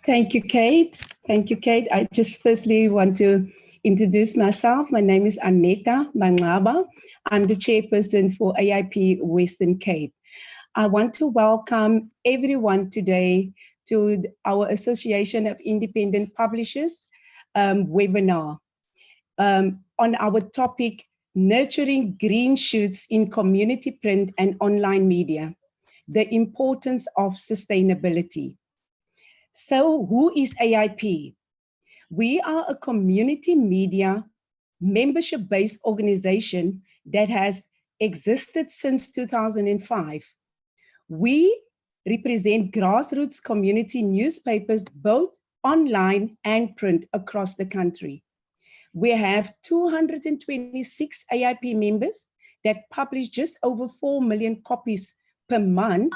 Thank you, Kate. Thank you, Kate. I just firstly want to introduce myself. My name is Anetta Mangxaba. I'm the chairperson for AIP Western Cape. I want to welcome everyone today to our Association of Independent Publishers webinar on our topic, Nurturing Green Shoots in Community Print and Online Media, the importance of sustainability. So who is AIP? We are a community media membership-based organization that has existed since 2005. We represent grassroots community newspapers, both online and print across the country. We have 226 AIP members that publish just over 4 million copies per month,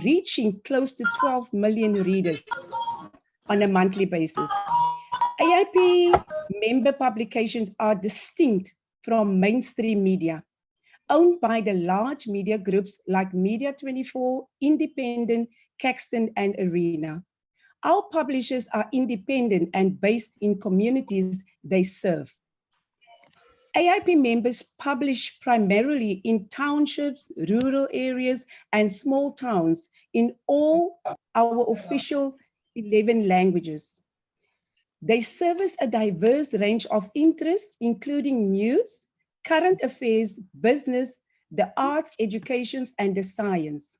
reaching close to 12 million readers on a monthly basis. AIP member publications are distinct from mainstream media, owned by the large media groups like Media24, Independent, Caxton, and Arena. Our publishers are independent and based in communities they serve. AIP members publish primarily in townships, rural areas, and small towns in all our official 11 languages. They service a diverse range of interests, including news, current affairs, business, the arts, education, and the science.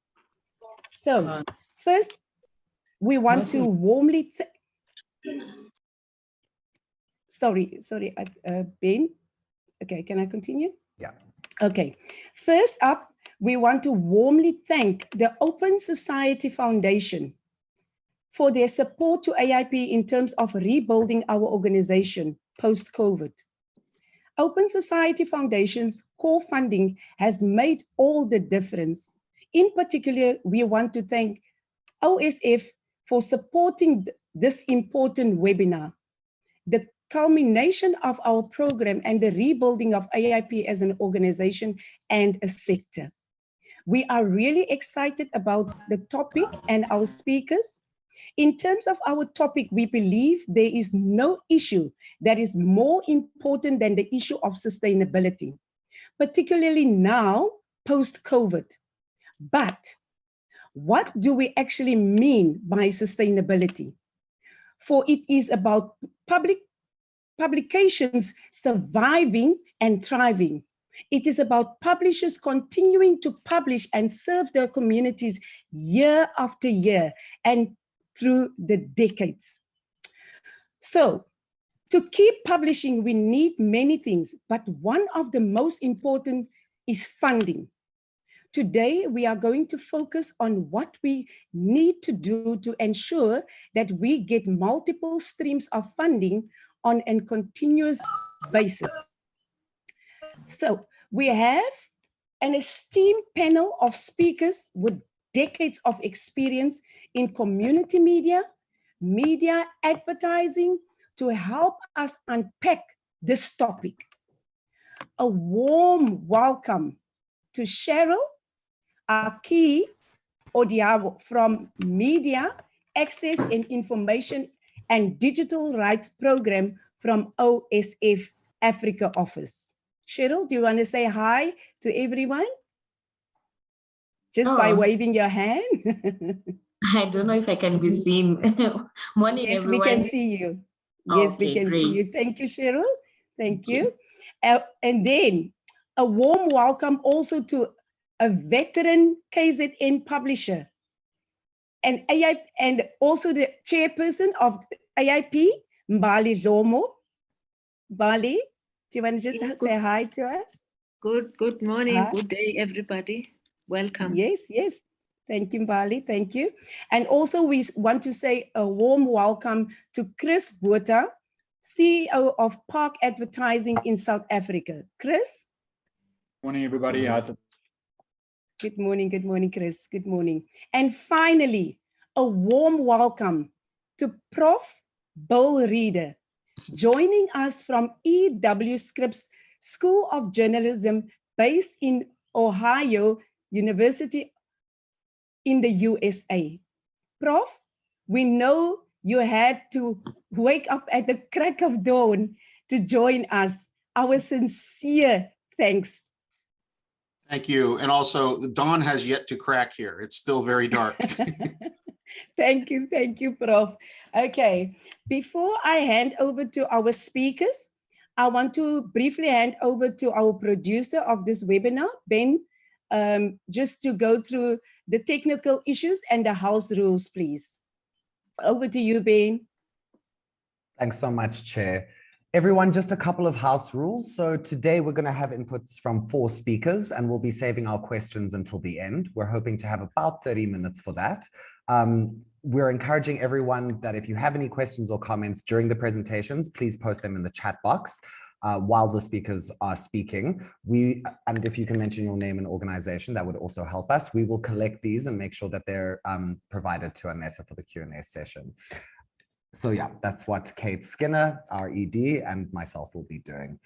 So first, we want to warmly, Ben. Okay, can I continue? Yeah. Okay, first up, we want to warmly thank the Open Society Foundation for their support to AIP in terms of rebuilding our organization post-COVID. Open Society Foundation's core funding has made all the difference. In particular, we want to thank OSF for supporting this important webinar. The culmination of our program and the rebuilding of AIP as an organization and a sector. We are really excited about the topic and our speakers. In terms of our topic, we believe there is no issue that is more important than the issue of sustainability, particularly now, post-COVID. But what do we actually mean by sustainability? For it is about publications surviving and thriving. It is about publishers continuing to publish and serve their communities year after year and through the decades. So to keep publishing, we need many things, but one of the most important is funding. Today, we are going to focus on what we need to do to ensure that we get multiple streams of funding on a continuous basis. So we have an esteemed panel of speakers with decades of experience in community media, media advertising, to help us unpack this topic. A warm welcome to Cheryl Akinyi Odhiambo from Media, Access and Information and Digital Rights Program from OSF Africa office. Cheryl, do you want to say hi to everyone? Just by waving your hand. I don't know if I can be seen. Morning, yes, everyone. We can see you. Yes, okay, we can see you. Thank you, Cheryl. Thank you. And then a warm welcome also to a veteran KZN publisher and AIP, and also the chairperson of AIP, Mbali Dhlomo. Mbali, do you want to just say hi to us? Good morning, good day, everybody. Welcome. Yes. Thank you, Mbali. Thank you. And also we want to say a warm welcome to Chris Botha, CEO of Park Advertising in South Africa. Chris? Morning, everybody. Good morning, Chris. Good morning. And finally, a warm welcome to Prof. Bill Reader, joining us from Scripps School of Journalism based in Ohio University in the USA. Prof, we know you had to wake up at the crack of dawn to join us. Our sincere thanks. Thank you. And also, the dawn has yet to crack here. It's still very dark. Thank you, Prof. Okay, before I hand over to our speakers, I want to briefly hand over to our producer of this webinar, Ben, just to go through the technical issues and the house rules, please. Over to you, Ben. Thanks so much, Chair. Everyone, just a couple of house rules. So today we're going to have inputs from 4 speakers and we'll be saving our questions until the end. We're hoping to have about 30 minutes for that. We're encouraging everyone that if you have any questions or comments during the presentations, please post them in the chat box while the speakers are speaking. And if you can mention your name and organization, that would also help us. We will collect these and make sure that they're provided to Anetta for the Q&A session. So yeah, that's what Kate Skinner, our ED, and myself will be doing.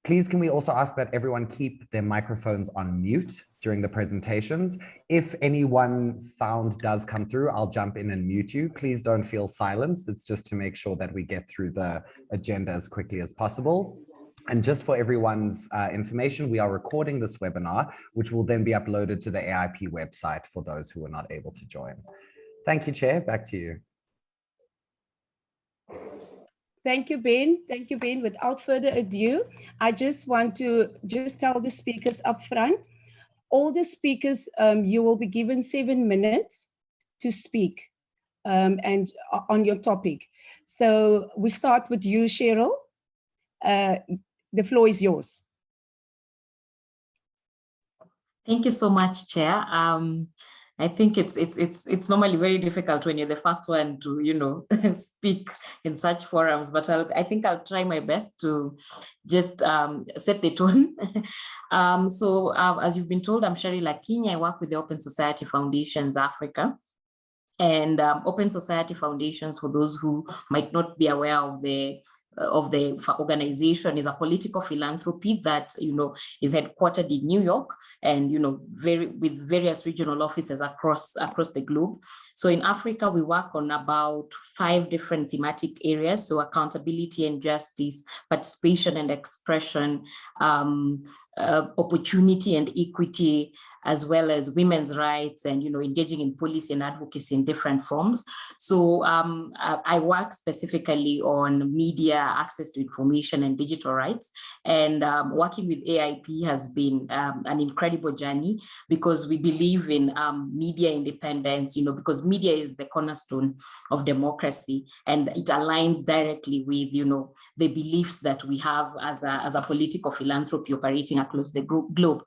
Please, can we also ask that everyone keep their microphones on mute during the presentations? If anyone's sound does come through, I'll jump in and mute you. Please don't feel silenced. It's just to make sure that we get through the agenda as quickly as possible. And just for everyone's information, we are recording this webinar, which will then be uploaded to the AIP website for those who are not able to join. Thank you, Chair. Back to you. Thank you, Ben. Thank you, Ben. Without further ado, I just want to tell the speakers up front, all the speakers, you will be given 7 minutes to speak and on your topic. So we start with you, Cheryl. The floor is yours. Thank you so much, Chair. I think it's normally very difficult when you're the first one to, speak in such forums, but I think I'll try my best to just set the tone. As you've been told, I'm Cheryl Akinyi. I work with the Open Society Foundations Africa. And Open Society Foundations, for those who might not be aware of the organization, is a political philanthropy that is headquartered in New York and with various regional offices across the globe. So in Africa, we work on about 5 different thematic areas: so accountability and justice, participation and expression, opportunity and equity, as well as women's rights, and engaging in policy and advocacy in different forms. So I work specifically on media, access to information, and digital rights. And working with AIP has been an incredible journey, because we believe in media independence, because media is the cornerstone of democracy, and it aligns directly with the beliefs that we have as a political philanthropy operating across the globe.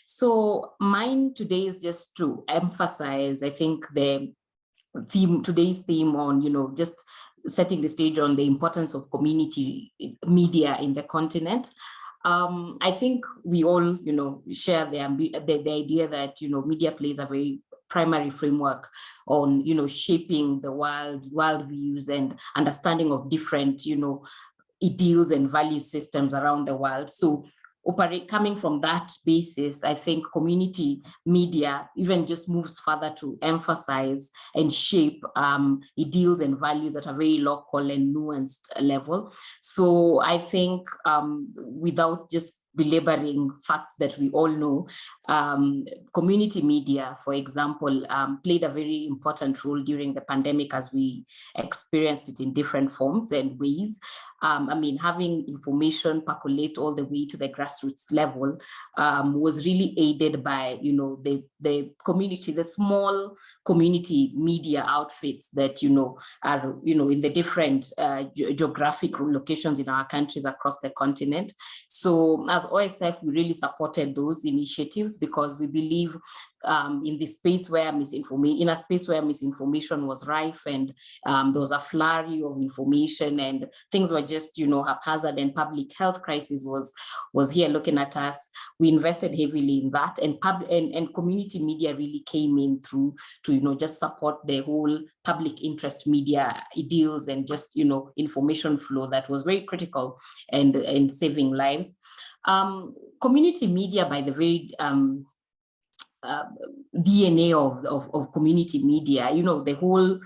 So mine today is just to emphasize, I think, today's theme on, just setting the stage on the importance of community media in the continent. I think we all, share the idea that, media plays a very primary framework on, shaping the world views and understanding of different, ideals and value systems around the world. So coming from that basis, I think community media even just moves further to emphasize and shape ideals and values at a very local and nuanced level. So I think without just belaboring facts that we all know, community media, for example, played a very important role during the pandemic as we experienced it in different forms and ways. Having information percolate all the way to the grassroots level was really aided by, the community, the small community media outfits that, are, in the different geographic locations in our countries across the continent. So as OSF, we really supported those initiatives, because we believe in a space where misinformation was rife, and there was a flurry of information, and things were just, haphazard, and public health crisis was here looking at us. We invested heavily in that, and community media really came in through to, just support the whole public interest media ideals and just, information flow that was very critical and saving lives. Community media, by the very DNA of community media, the whole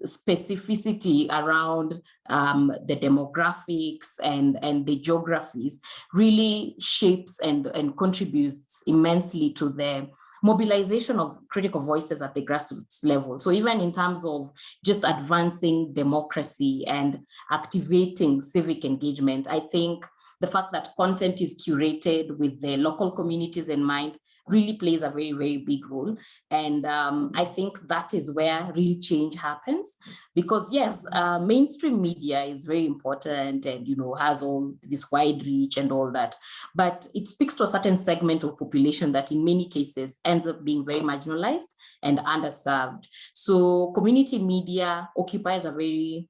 specificity around the demographics and the geographies really shapes and contributes immensely to the mobilization of critical voices at the grassroots level. So even in terms of just advancing democracy and activating civic engagement, I think the fact that content is curated with the local communities in mind really plays a very, very big role. And I think that is where real change happens, because yes, mainstream media is very important and, you know, has all this wide reach and all that, but it speaks to a certain segment of population that in many cases ends up being very marginalized and underserved. So community media occupies a very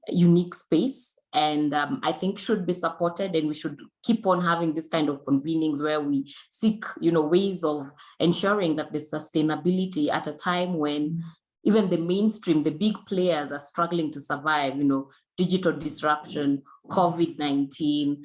unique space, and I think should be supported, and we should keep on having this kind of convenings where we seek, you know, ways of ensuring that there's sustainability at a time when even the mainstream, the big players are struggling to survive, you know, digital disruption, COVID-19,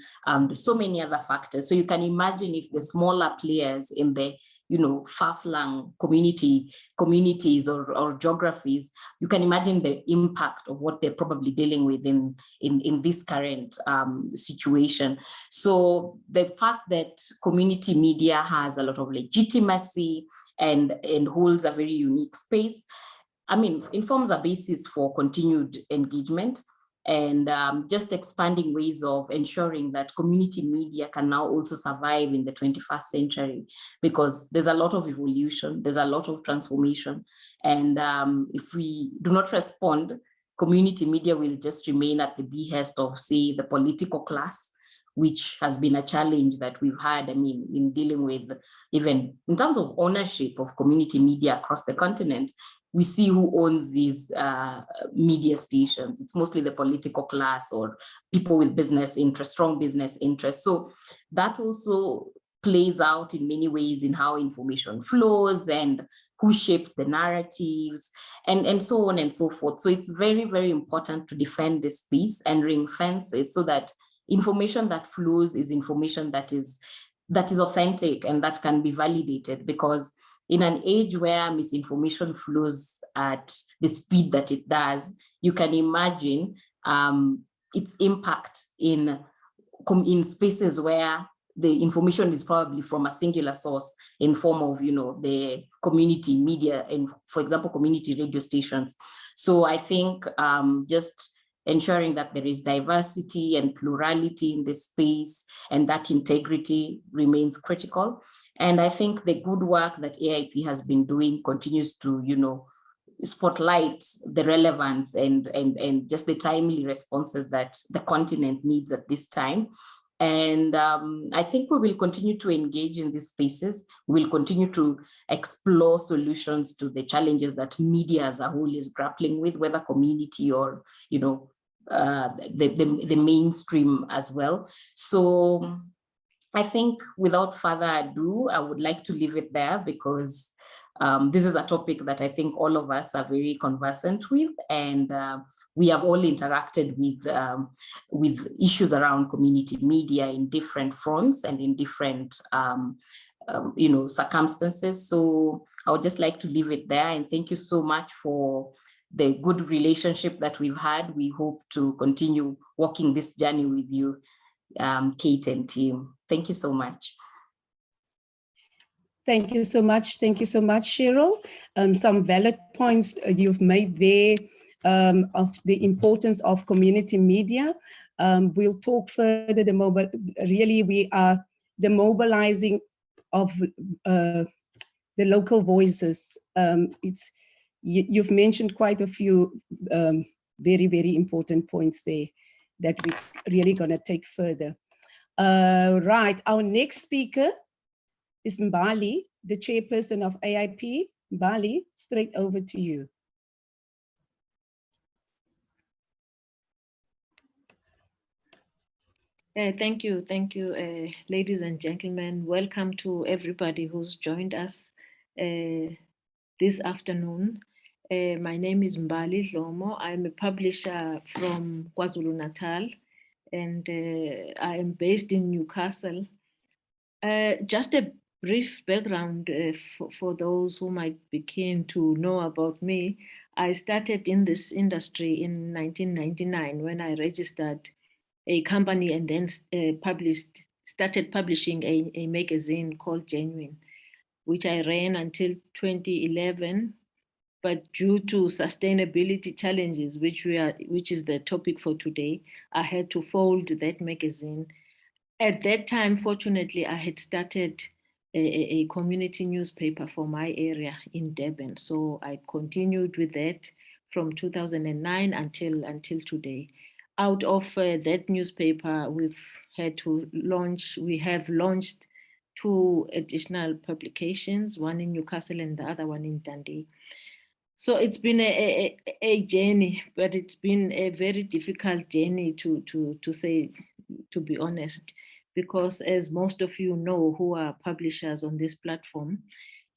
so many other factors. So you can imagine if the smaller players in the, you know, far-flung communities or geographies, you can imagine the impact of what they're probably dealing with in this current situation. So the fact that community media has a lot of legitimacy and holds a very unique space, I mean, informs a basis for continued engagement and just expanding ways of ensuring that community media can now also survive in the 21st century, because there's a lot of evolution, there's a lot of transformation. And if we do not respond, community media will just remain at the behest of, say, the political class, which has been a challenge that we've had, I mean, in dealing with, even in terms of ownership of community media across the continent. We see who owns these media stations. It's mostly the political class or people with business interests, strong business interests. So that also plays out in many ways in how information flows and who shapes the narratives and so on and so forth. So it's very, very important to defend this piece and ring fences so that information that flows is information that is authentic and that can be validated, because in an age where misinformation flows at the speed that it does, you can imagine its impact in spaces where the information is probably from a singular source in form of, you know, the community media and, for example, community radio stations. So I think just ensuring that there is diversity and plurality in this space and that integrity remains critical. And I think the good work that AIP has been doing continues to, you know, spotlight the relevance and just the timely responses that the continent needs at this time. And I think we will continue to engage in these spaces. We'll continue to explore solutions to the challenges that media as a whole is grappling with, whether community or, you know, the mainstream as well. So I think without further ado, I would like to leave it there, because this is a topic that I think all of us are very conversant with, and we have all interacted with issues around community media in different fronts and in different you know, circumstances. So I would just like to leave it there, and thank you so much for the good relationship that we've had. We hope to continue walking this journey with you, Kate and team. Thank you so much. Thank you so much. Thank you so much, Cheryl. Some valid points you've made there of the importance of community media. We'll talk further. Really, we are the mobilizing of the local voices. You've mentioned quite a few very, very important points there that we're really going to take further. Right, our next speaker is Mbali, the chairperson of AIP. Mbali, straight over to you. Thank you, ladies and gentlemen. Welcome to everybody who's joined us this afternoon. My name is Mbali Dhlomo. I'm a publisher from KwaZulu-Natal, and I am based in Newcastle. Just a brief background for those who might be keen to know about me. I started in this industry in 1999 when I registered a company and then started publishing a magazine called Genuine, which I ran until 2011. But due to sustainability challenges, which is the topic for today, I had to fold that magazine. At that time, fortunately, I had started a community newspaper for my area in Durban. So I continued with that from 2009 until today. Out of that newspaper, we have launched 2 additional publications, one in Newcastle and the other one in Dundee. So it's been a journey, but it's been a very difficult journey to be honest, because as most of you know who are publishers on this platform,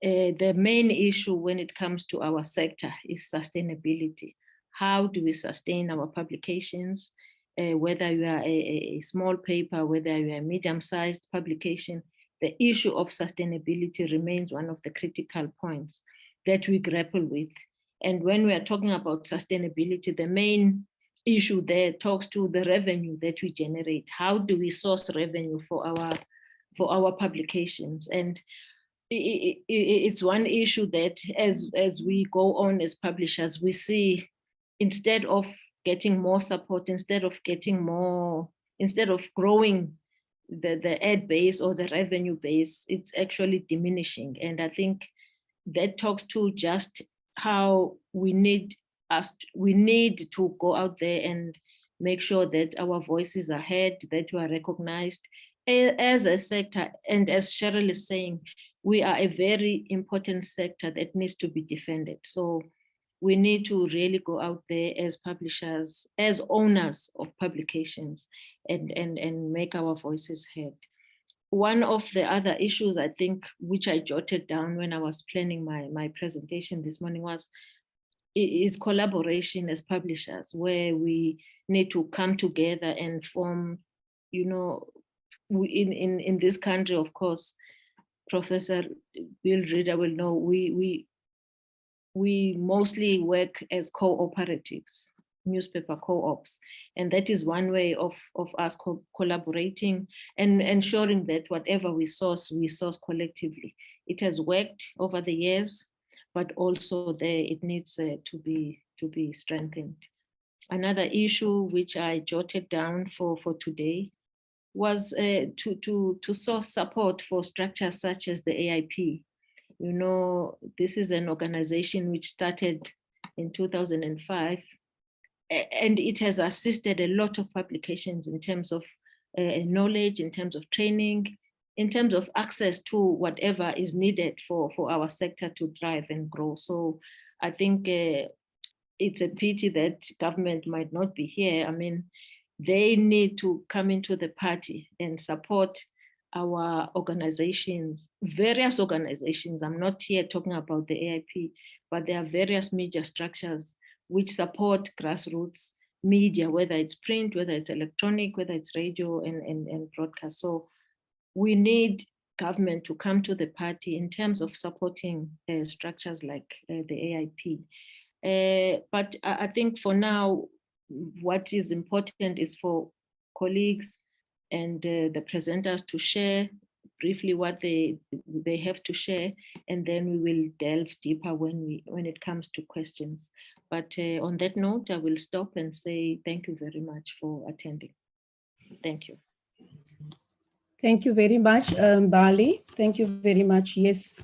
the main issue when it comes to our sector is sustainability. How do we sustain our publications? Whether you are a small paper, whether you are a medium-sized publication, the issue of sustainability remains one of the critical points that we grapple with. And when we are talking about sustainability, the main issue there talks to the revenue that we generate. How do we source revenue for our publications? And it's one issue that as we go on as publishers, we see instead of getting more support, instead of growing the ad base or the revenue base, it's actually diminishing. And I think that talks to just how we need to go out there and make sure that our voices are heard, that we are recognized as a sector. And as Cheryl is saying, we are a very important sector that needs to be defended. So we need to really go out there as publishers, as owners of publications, and make our voices heard. One of the other issues, I think, which I jotted down when I was planning my presentation this morning is collaboration as publishers, where we need to come together and form, in this country, of course, Professor Bill Reader will know, we mostly work as cooperatives, newspaper co-ops. And that is one way of us collaborating and ensuring that whatever we source collectively. It has worked over the years, but also it needs to be strengthened. Another issue which I jotted down for today was to source support for structures such as the AIP. This is an organization which started in 2005, and it has assisted a lot of publications in terms of knowledge, in terms of training, in terms of access to whatever is needed for our sector to thrive and grow. So I think it's a pity that government might not be here. I mean, they need to come into the party and support our organizations, various organizations. I'm not here talking about the AIP, but there are various media structures which support grassroots media, whether it's print, whether it's electronic, whether it's radio and broadcast. So we need government to come to the party in terms of supporting structures like the AIP. But I think for now, what is important is for colleagues and the presenters to share briefly what they have to share, and then we will delve deeper when it comes to questions. But on that note, I will stop and say thank you very much for attending. Thank you. Thank you very much, Mbali. Thank you very much. Yes,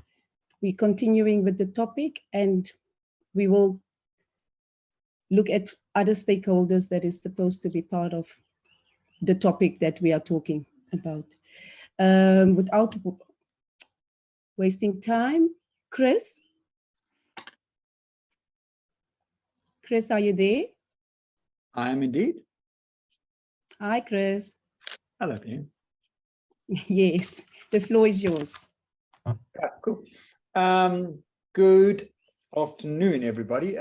we're continuing with the topic, and we will look at other stakeholders that is supposed to be part of the topic that we are talking about. Without wasting time, Chris? Chris, are you there? I am indeed. Hi, Chris. Hello, Pam. Yes, the floor is yours. Yeah, cool. Good afternoon, everybody.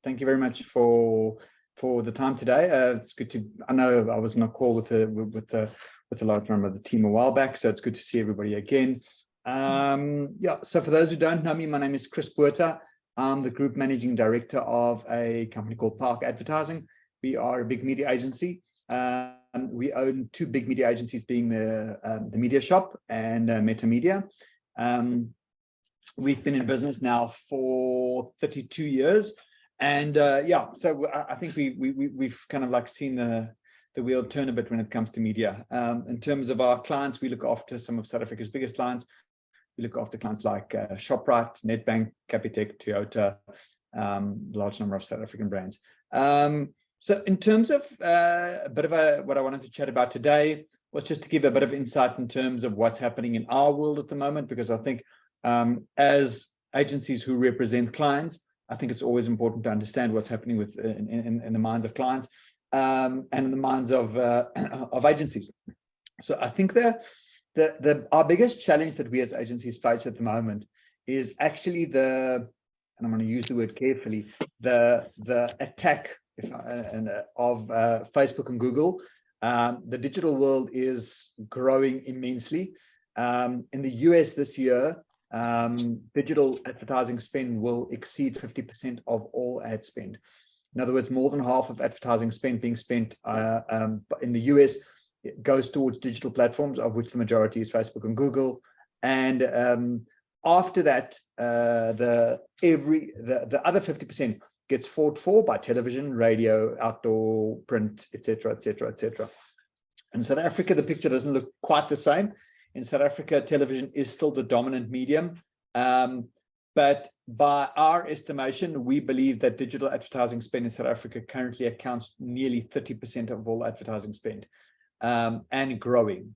Thank you very much for the time today. It's good to. I know I was on a call with a large member of the team a while back, so it's good to see everybody again. Yeah, so for those who don't know me, my name is Chris Botha. I'm the Group Managing Director of a company called Park Advertising. We are a big media agency. We own two big media agencies, being the Media Shop and Meta Media. We've been in business now for 32 years. And yeah, so I think we've kind of like seen the wheel turn a bit when it comes to media. In terms of our clients, we look after some of South Africa's biggest clients. We look after clients like Shoprite, Nedbank, Capitec, Toyota, large number of South African brands. So in terms of a bit of what I wanted to chat about today was just to give a bit of insight in terms of what's happening in our world at the moment, because I think as agencies who represent clients, I think it's always important to understand what's happening with in the minds of clients and in the minds of agencies. So I think our biggest challenge that we as agencies face at the moment is actually and I'm going to use the word carefully, the attack of Facebook and Google. The digital world is growing immensely. In the US this year, digital advertising spend will exceed 50% of all ad spend. In other words, more than half of advertising spend being spent in the US goes towards digital platforms, of which the majority is Facebook and Google. And after that, the other 50% gets fought for by television, radio, outdoor, print, etc., etc., etc. In South Africa, the picture doesn't look quite the same. In South Africa, television is still the dominant medium. But by our estimation, we believe that digital advertising spend in South Africa currently accounts nearly 30% of all advertising spend, and growing.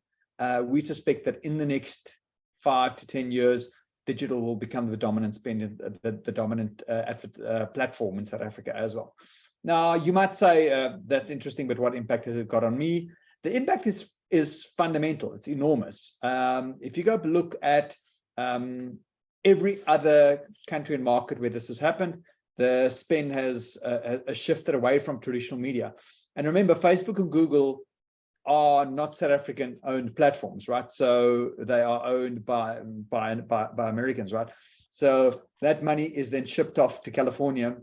We suspect that in the next 5 to 10 years, digital will become the dominant spend, the dominant platform in South Africa as well. Now, you might say, that's interesting, but what impact has it got on me? The impact is fundamental. It's enormous. If you go look at every other country and market where this has happened, the spend has shifted away from traditional media. And remember, Facebook and Google are not South African owned platforms, right? So they are owned by Americans, right? So that money is then shipped off to California,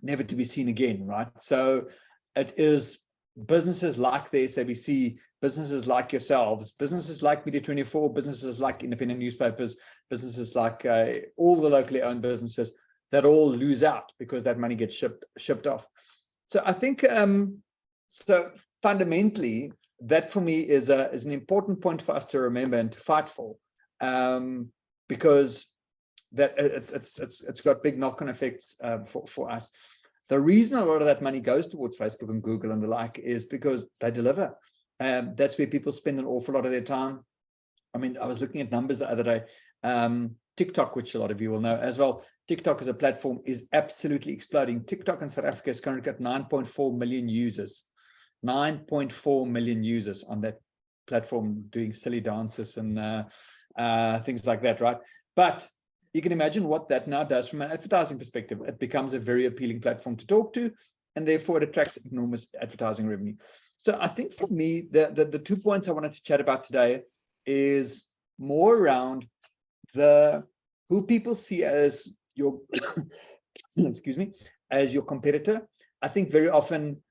never to be seen again, right? So it is businesses like the SABC, businesses like yourselves, businesses like Media 24, businesses like independent newspapers, businesses like all the locally owned businesses that all lose out because that money gets shipped off. So I think so fundamentally, that for me is an important point for us to remember and to fight for, because that it's got big knock-on effects for us. The reason a lot of that money goes towards Facebook and Google and the like is because they deliver. That's where people spend an awful lot of their time. I mean, I was looking at numbers the other day. TikTok, which a lot of you will know as well, TikTok as a platform is absolutely exploding. TikTok in South Africa is currently at 9.4 million users. 9.4 million users on that platform doing silly dances and things like that, right? But you can imagine what that now does from an advertising perspective. It becomes a very appealing platform to talk to, and therefore it attracts enormous advertising revenue. So I think for me, the 2 points I wanted to chat about today is more around who people see as your excuse me, as your competitor. I think very often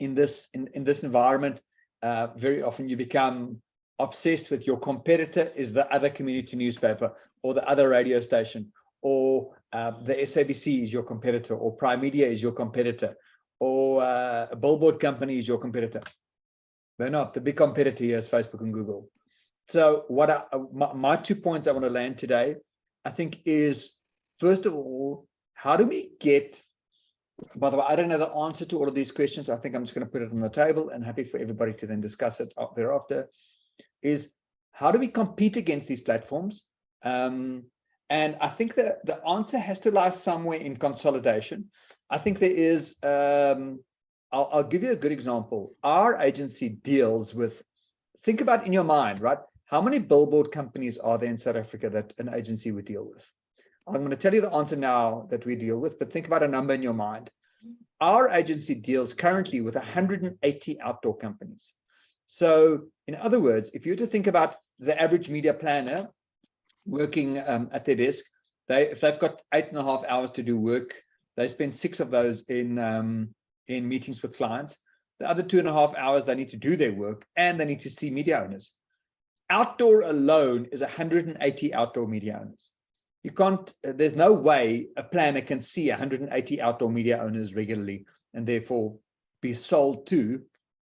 in this environment, very often you become obsessed with your competitor is the other community newspaper or the other radio station, or the SABC is your competitor, or Prime Media is your competitor, or a billboard company is your competitor. They're not. The big competitor here is Facebook and Google. So what my 2 points I want to land today, I think, is first of all, how do we get, by the way, I don't know the answer to all of these questions. I think I'm just going to put it on the table and happy for everybody to then discuss it thereafter, is how do we compete against these platforms? And I think that the answer has to lie somewhere in consolidation. I think there is, I'll give you a good example. Our agency deals with, think about in your mind, right? How many billboard companies are there in South Africa that an agency would deal with? I'm going to tell you the answer now that we deal with, but think about a number in your mind. Our agency deals currently with 180 outdoor companies. So in other words, if you were to think about the average media planner working at their desk, if they've got 8.5 hours to do work, they spend 6 of those in meetings with clients. The other 2.5 hours, they need to do their work and they need to see media owners. Outdoor alone is 180 outdoor media owners. You can't, there's no way a planner can see 180 outdoor media owners regularly and therefore be sold to.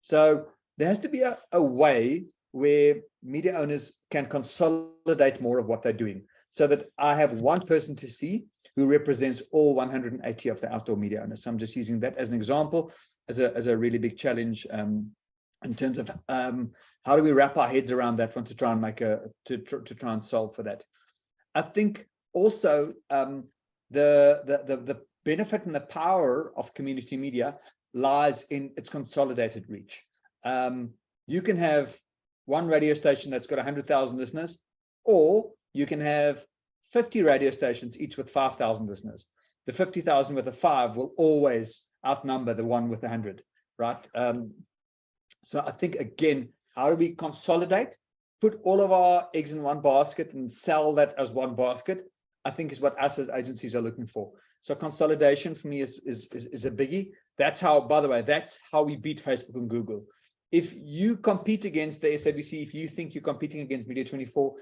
So there has to be a way where media owners can consolidate more of what they're doing, so that I have one person to see who represents all 180 of the outdoor media owners. So I'm just using that as an example, as a really big challenge in terms of how do we wrap our heads around that one to try and make to try and solve for that. I think also the benefit and the power of community media lies in its consolidated reach. You can have one radio station that's got 100,000 listeners, or you can have 50 radio stations, each with 5,000 listeners. The 50,000 with a 5 will always outnumber the one with 100, right? So I think, again, how do we consolidate, put all of our eggs in one basket and sell that as one basket, I think is what us as agencies are looking for. So consolidation for me is a biggie. That's how, by the way, that's how we beat Facebook and Google. If you compete against the SABC, if you think you're competing against Media 24,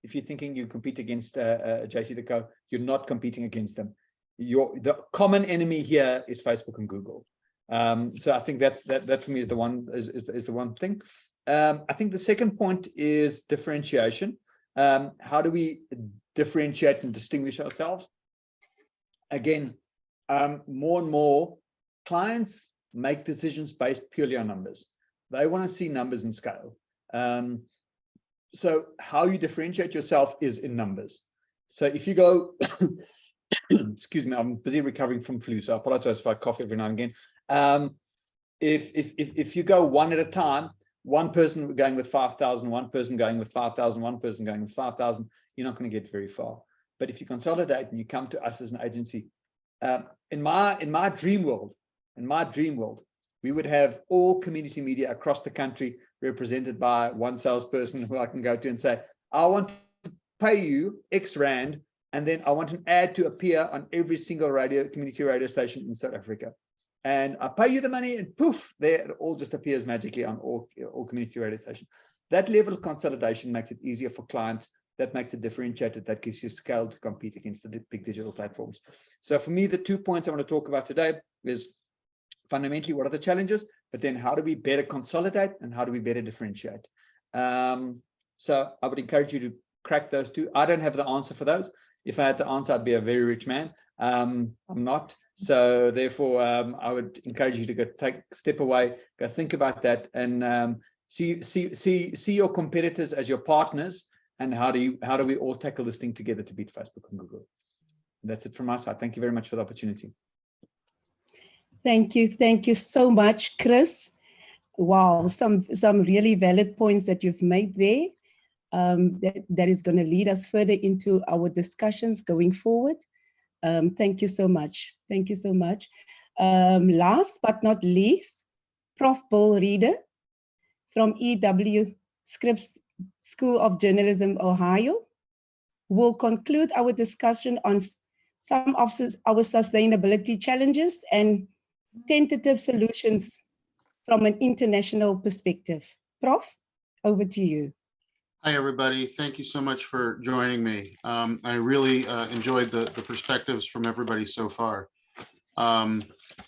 if you're thinking you compete against JC.co, you're not competing against them. The common enemy here is Facebook and Google. So I think that for me is the one thing. I think the second point is differentiation. How do we differentiate and distinguish ourselves? Again, more and more clients make decisions based purely on numbers. They want to see numbers and scale. So how you differentiate yourself is in numbers. So if you go, excuse me, I'm busy recovering from flu, so I apologize if I cough every now and again. If you go one at a time, one person going with 5,000, one person going with 5,000, one person going with 5,000, you're not going to get very far. But if you consolidate and you come to us as an agency, in my dream world, we would have all community media across the country represented by one salesperson who I can go to and say, I want to pay you X rand, and then I want an ad to appear on every single community radio station in South Africa. And I pay you the money, and poof, there it all just appears magically on all community radio stations. That level of consolidation makes it easier for clients. That makes it differentiated. That gives you scale to compete against the big digital platforms. So for me, the 2 points I want to talk about today is fundamentally what are the challenges, but then how do we better consolidate and how do we better differentiate? So I would encourage you to crack those two. I don't have the answer for those. If I had the answer, I'd be a very rich man. I'm not. So therefore, I would encourage you to go take a step away, go think about that, and see your competitors as your partners, and how do we all tackle this thing together to beat Facebook and Google. And that's it from my side. Thank you very much for the opportunity. Thank you so much, Chris. Wow, some really valid points that you've made there. That is going to lead us further into our discussions going forward. Thank you so much. Thank you so much. Last but not least, Prof. Bill Reader from Scripps School of Journalism, Ohio, will conclude our discussion on some of our sustainability challenges and tentative solutions from an international perspective. Prof, over to you. Hi, everybody. Thank you so much for joining me. I really enjoyed the perspectives from everybody so far.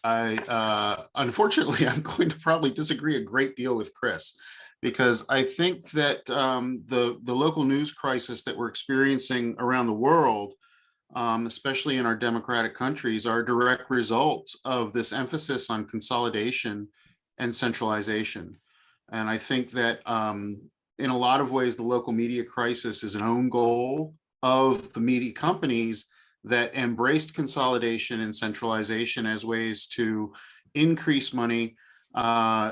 Unfortunately, I'm going to probably disagree a great deal with Chris, because I think that the local news crisis that we're experiencing around the world, especially in our democratic countries, are direct results of this emphasis on consolidation and centralization. And I think that in a lot of ways, the local media crisis is an own goal of the media companies that embraced consolidation and centralization as ways to increase money,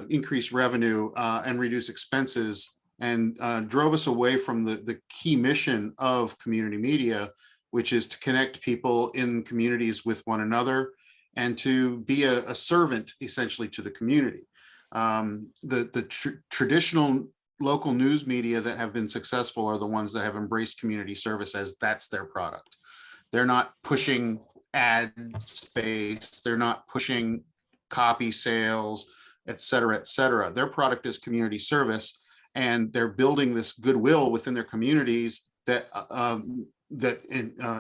increase revenue, and reduce expenses, and drove us away from the key mission of community media, which is to connect people in communities with one another and to be a servant essentially to the community. The traditional local news media that have been successful are the ones that have embraced community service as that's their product. They're not pushing ad space, they're not pushing copy sales, et cetera, et cetera. Their product is community service, and they're building this goodwill within their communities that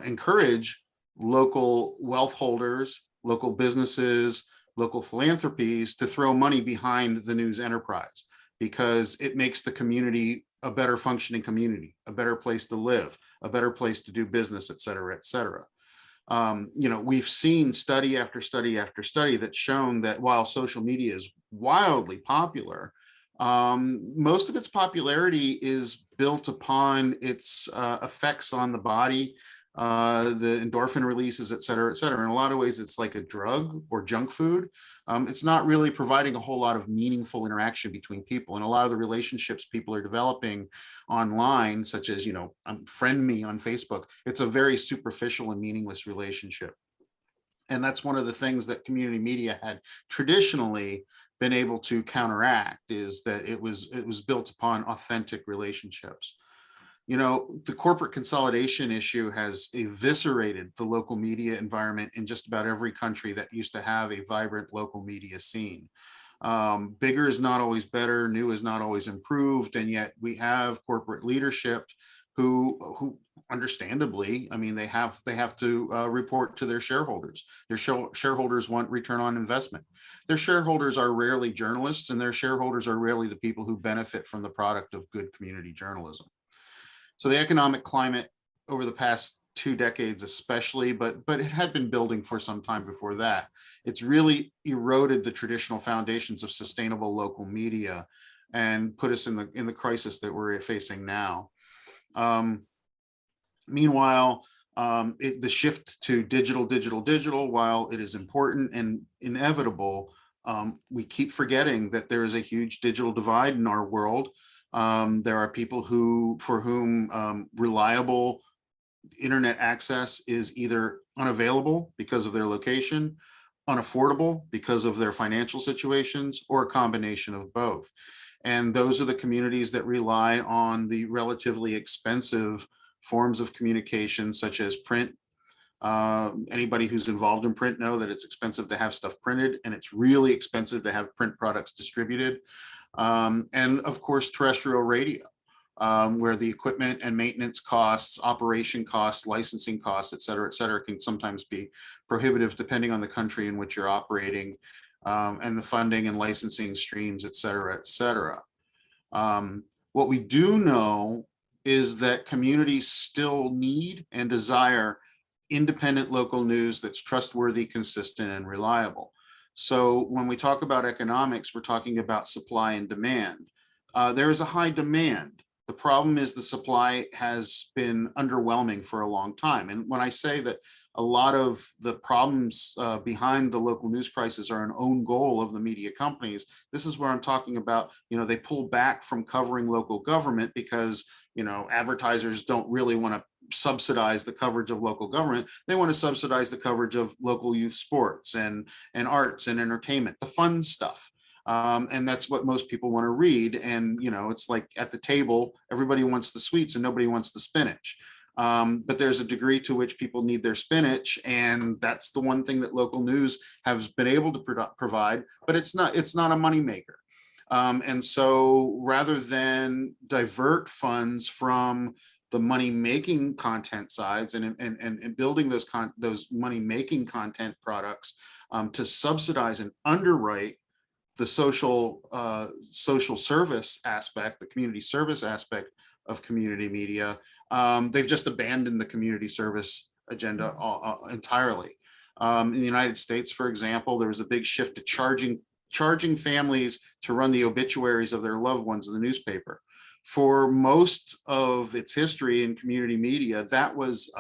encourage local wealth holders, local businesses, local philanthropies to throw money behind the news enterprise, because it makes the community a better functioning community, a better place to live, a better place to do business, et cetera, et cetera. We've seen study after study after study that's shown that while social media is wildly popular, most of its popularity is built upon its effects on the body, the endorphin releases, et cetera, et cetera. In a lot of ways, it's like a drug or junk food. It's not really providing a whole lot of meaningful interaction between people. And a lot of the relationships people are developing online, such as, friend me on Facebook, it's a very superficial and meaningless relationship. And that's one of the things that community media had traditionally been able to counteract, is that it was built upon authentic relationships. The corporate consolidation issue has eviscerated the local media environment in just about every country that used to have a vibrant local media scene. Bigger is not always better, new is not always improved, and yet we have corporate leadership who understandably, they have to report to their shareholders. Their shareholders want return on investment. Their shareholders are rarely journalists, and their shareholders are rarely the people who benefit from the product of good community journalism. So the economic climate over the past 2 decades especially, but it had been building for some time before that. It's really eroded the traditional foundations of sustainable local media and put us in the crisis that we're facing now. Meanwhile, the shift to digital, while it is important and inevitable, we keep forgetting that there is a huge digital divide in our world. There are people for whom reliable internet access is either unavailable because of their location, unaffordable because of their financial situations, or a combination of both. And those are the communities that rely on the relatively expensive forms of communication, such as print. Anybody who's involved in print know that it's expensive to have stuff printed, and it's really expensive to have print products distributed. And of course, terrestrial radio, where the equipment and maintenance costs, operation costs, licensing costs, et cetera, can sometimes be prohibitive depending on the country in which you're operating, and the funding and licensing streams, et cetera, et cetera. What we do know is that communities still need and desire independent local news that's trustworthy, consistent, and reliable. So when we talk about economics, we're talking about supply and demand. There is a high demand. The problem is the supply has been underwhelming for a long time. And when I say that a lot of the problems behind the local news crisis are an own goal of the media companies, this is where I'm talking about, they pull back from covering local government because, advertisers don't really want to subsidize the coverage of local government. They want to subsidize the coverage of local youth sports and arts and entertainment, the fun stuff. And that's what most people want to read. And, it's like at the table, everybody wants the sweets and nobody wants the spinach. But there's a degree to which people need their spinach. And that's the one thing that local news has been able to provide, but it's not a moneymaker. And so rather than divert funds from the money-making content sides and building those money-making content products to subsidize and underwrite the social service aspect, the community service aspect of community media, they've just abandoned the community service agenda entirely. In the United States, for example, there was a big shift to charging families to run the obituaries of their loved ones in the newspaper. For most of its history in community media, that was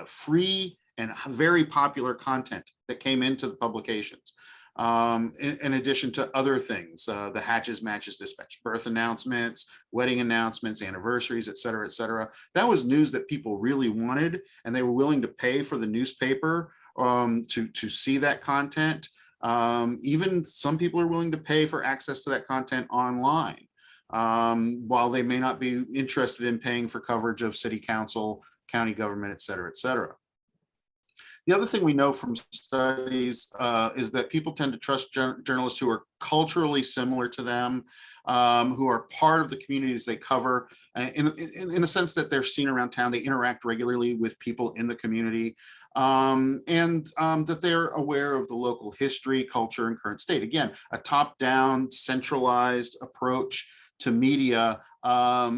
free and very popular content that came into the publications. In addition to other things, the Hatches, Matches, Dispatch, birth announcements, wedding announcements, anniversaries, et cetera, that was news that people really wanted, and they were willing to pay for the newspaper to see that content. Even some people are willing to pay for access to that content online. while they may not be interested in paying for coverage of city council, county government, et cetera, et cetera. The other thing we know from studies is that people tend to trust journalists who are culturally similar to them, who are part of the communities they cover, in the sense that they're seen around town, they interact regularly with people in the community, and that they're aware of the local history, culture, and current state. Again, a top-down, centralized approach to media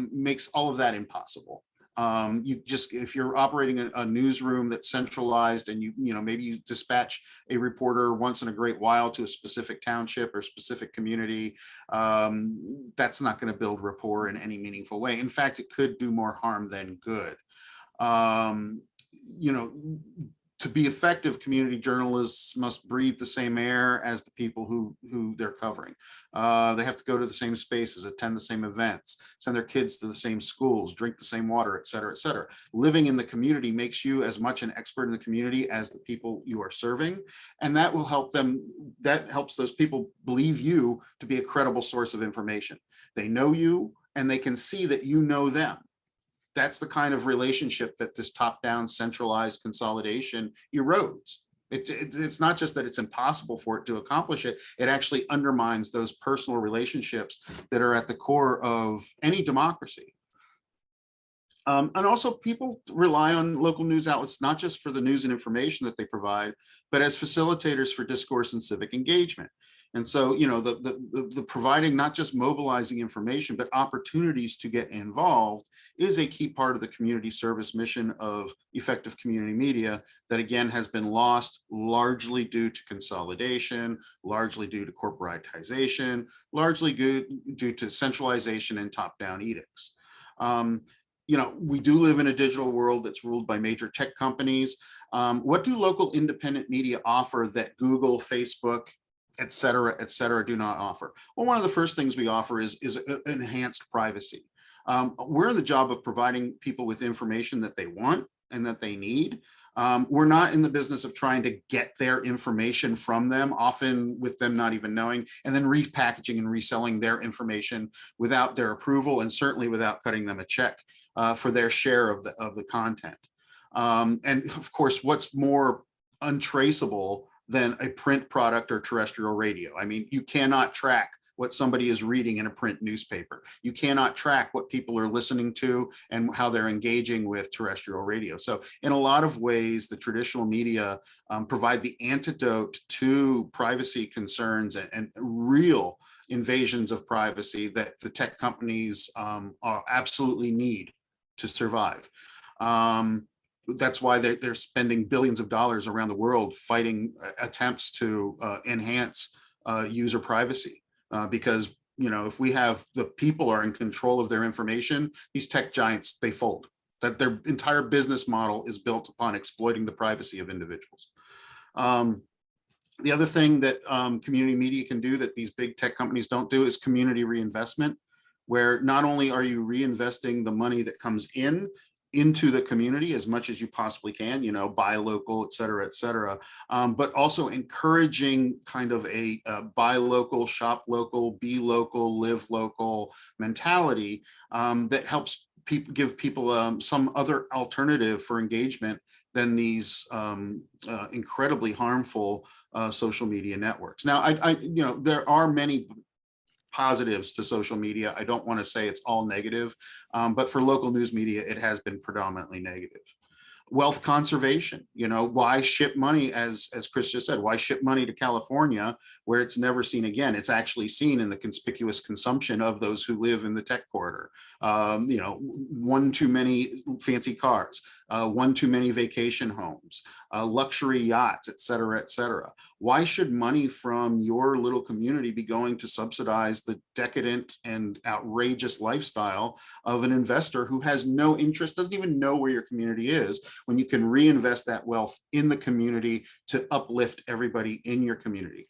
makes all of that impossible. If you're operating a newsroom that's centralized, and maybe you dispatch a reporter once in a great while to a specific township or specific community, that's not going to build rapport in any meaningful way. In fact, it could do more harm than good. To be effective, community journalists must breathe the same air as the people who they're covering. They have to go to the same spaces, attend the same events, send their kids to the same schools, drink the same water, et cetera, et cetera. Living in the community makes you as much an expert in the community as the people you are serving. And that will help them, that helps those people believe you to be a credible source of information. They know you and they can see that you know them. That's the kind of relationship that this top-down centralized consolidation erodes. It's not just that it's impossible for it to accomplish it, it actually undermines those personal relationships that are at the core of any democracy. And also people rely on local news outlets, not just for the news and information that they provide, but as facilitators for discourse and civic engagement. And so, the providing not just mobilizing information, but opportunities to get involved is a key part of the community service mission of effective community media that, again, has been lost largely due to consolidation, largely due to corporatization, largely due to centralization and top-down edicts. We do live in a digital world that's ruled by major tech companies. What do local independent media offer that Google, Facebook, et cetera, do not offer? Well, one of the first things we offer is enhanced privacy. We're in the job of providing people with information that they want and that they need. We're not in the business of trying to get their information from them, often with them not even knowing, and then repackaging and reselling their information without their approval, and certainly without cutting them a check for their share of the content. And of course, what's more untraceable than a print product or terrestrial radio? I mean, you cannot track what somebody is reading in a print newspaper. You cannot track what people are listening to and how they're engaging with terrestrial radio. So in a lot of ways, the traditional media provide the antidote to privacy concerns and real invasions of privacy that the tech companies absolutely need to survive. That's why they're spending billions of dollars around the world fighting attempts to enhance user privacy. Because if we have the people are in control of their information, these tech giants, they fold. That their entire business model is built upon exploiting the privacy of individuals. The other thing that community media can do that these big tech companies don't do is community reinvestment, where not only are you reinvesting the money that comes into the community as much as you possibly can, buy local, et cetera, but also encouraging kind of a buy local, shop local, be local, live local mentality that helps give people some other alternative for engagement than these incredibly harmful social media networks. Now, there are many positives to social media. I don't want to say it's all negative, but for local news media, it has been predominantly negative. Wealth conservation, why ship money, as Chris just said, why ship money to California where it's never seen again? It's actually seen in the conspicuous consumption of those who live in the tech corridor. One too many fancy cars, one too many vacation homes, luxury yachts, et cetera. Why should money from your little community be going to subsidize the decadent and outrageous lifestyle of an investor who has no interest, doesn't even know where your community is, when you can reinvest that wealth in the community to uplift everybody in your community?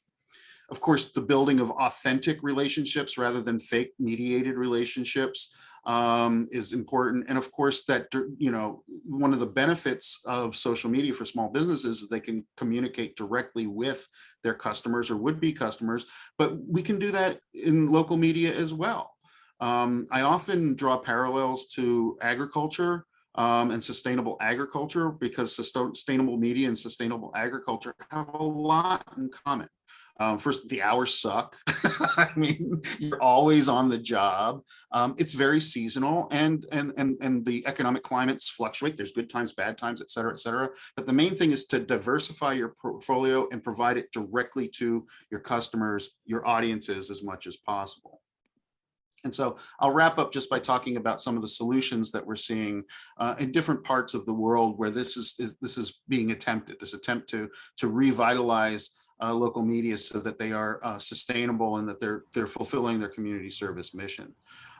Of course, the building of authentic relationships rather than fake mediated relationships is important. And of course, that, one of the benefits of social media for small businesses is they can communicate directly with their customers or would-be customers, but we can do that in local media as well. I often draw parallels to agriculture and sustainable agriculture, because sustainable media and sustainable agriculture have a lot in common. First, the hours suck. I mean, you're always on the job. It's very seasonal, and the economic climates fluctuate. There's good times, bad times, et cetera, et cetera. But the main thing is to diversify your portfolio and provide it directly to your customers, your audiences, as much as possible. And so I'll wrap up just by talking about some of the solutions that we're seeing in different parts of the world where this is being attempted. This attempt to revitalize local media so that they are sustainable and that they're fulfilling their community service mission.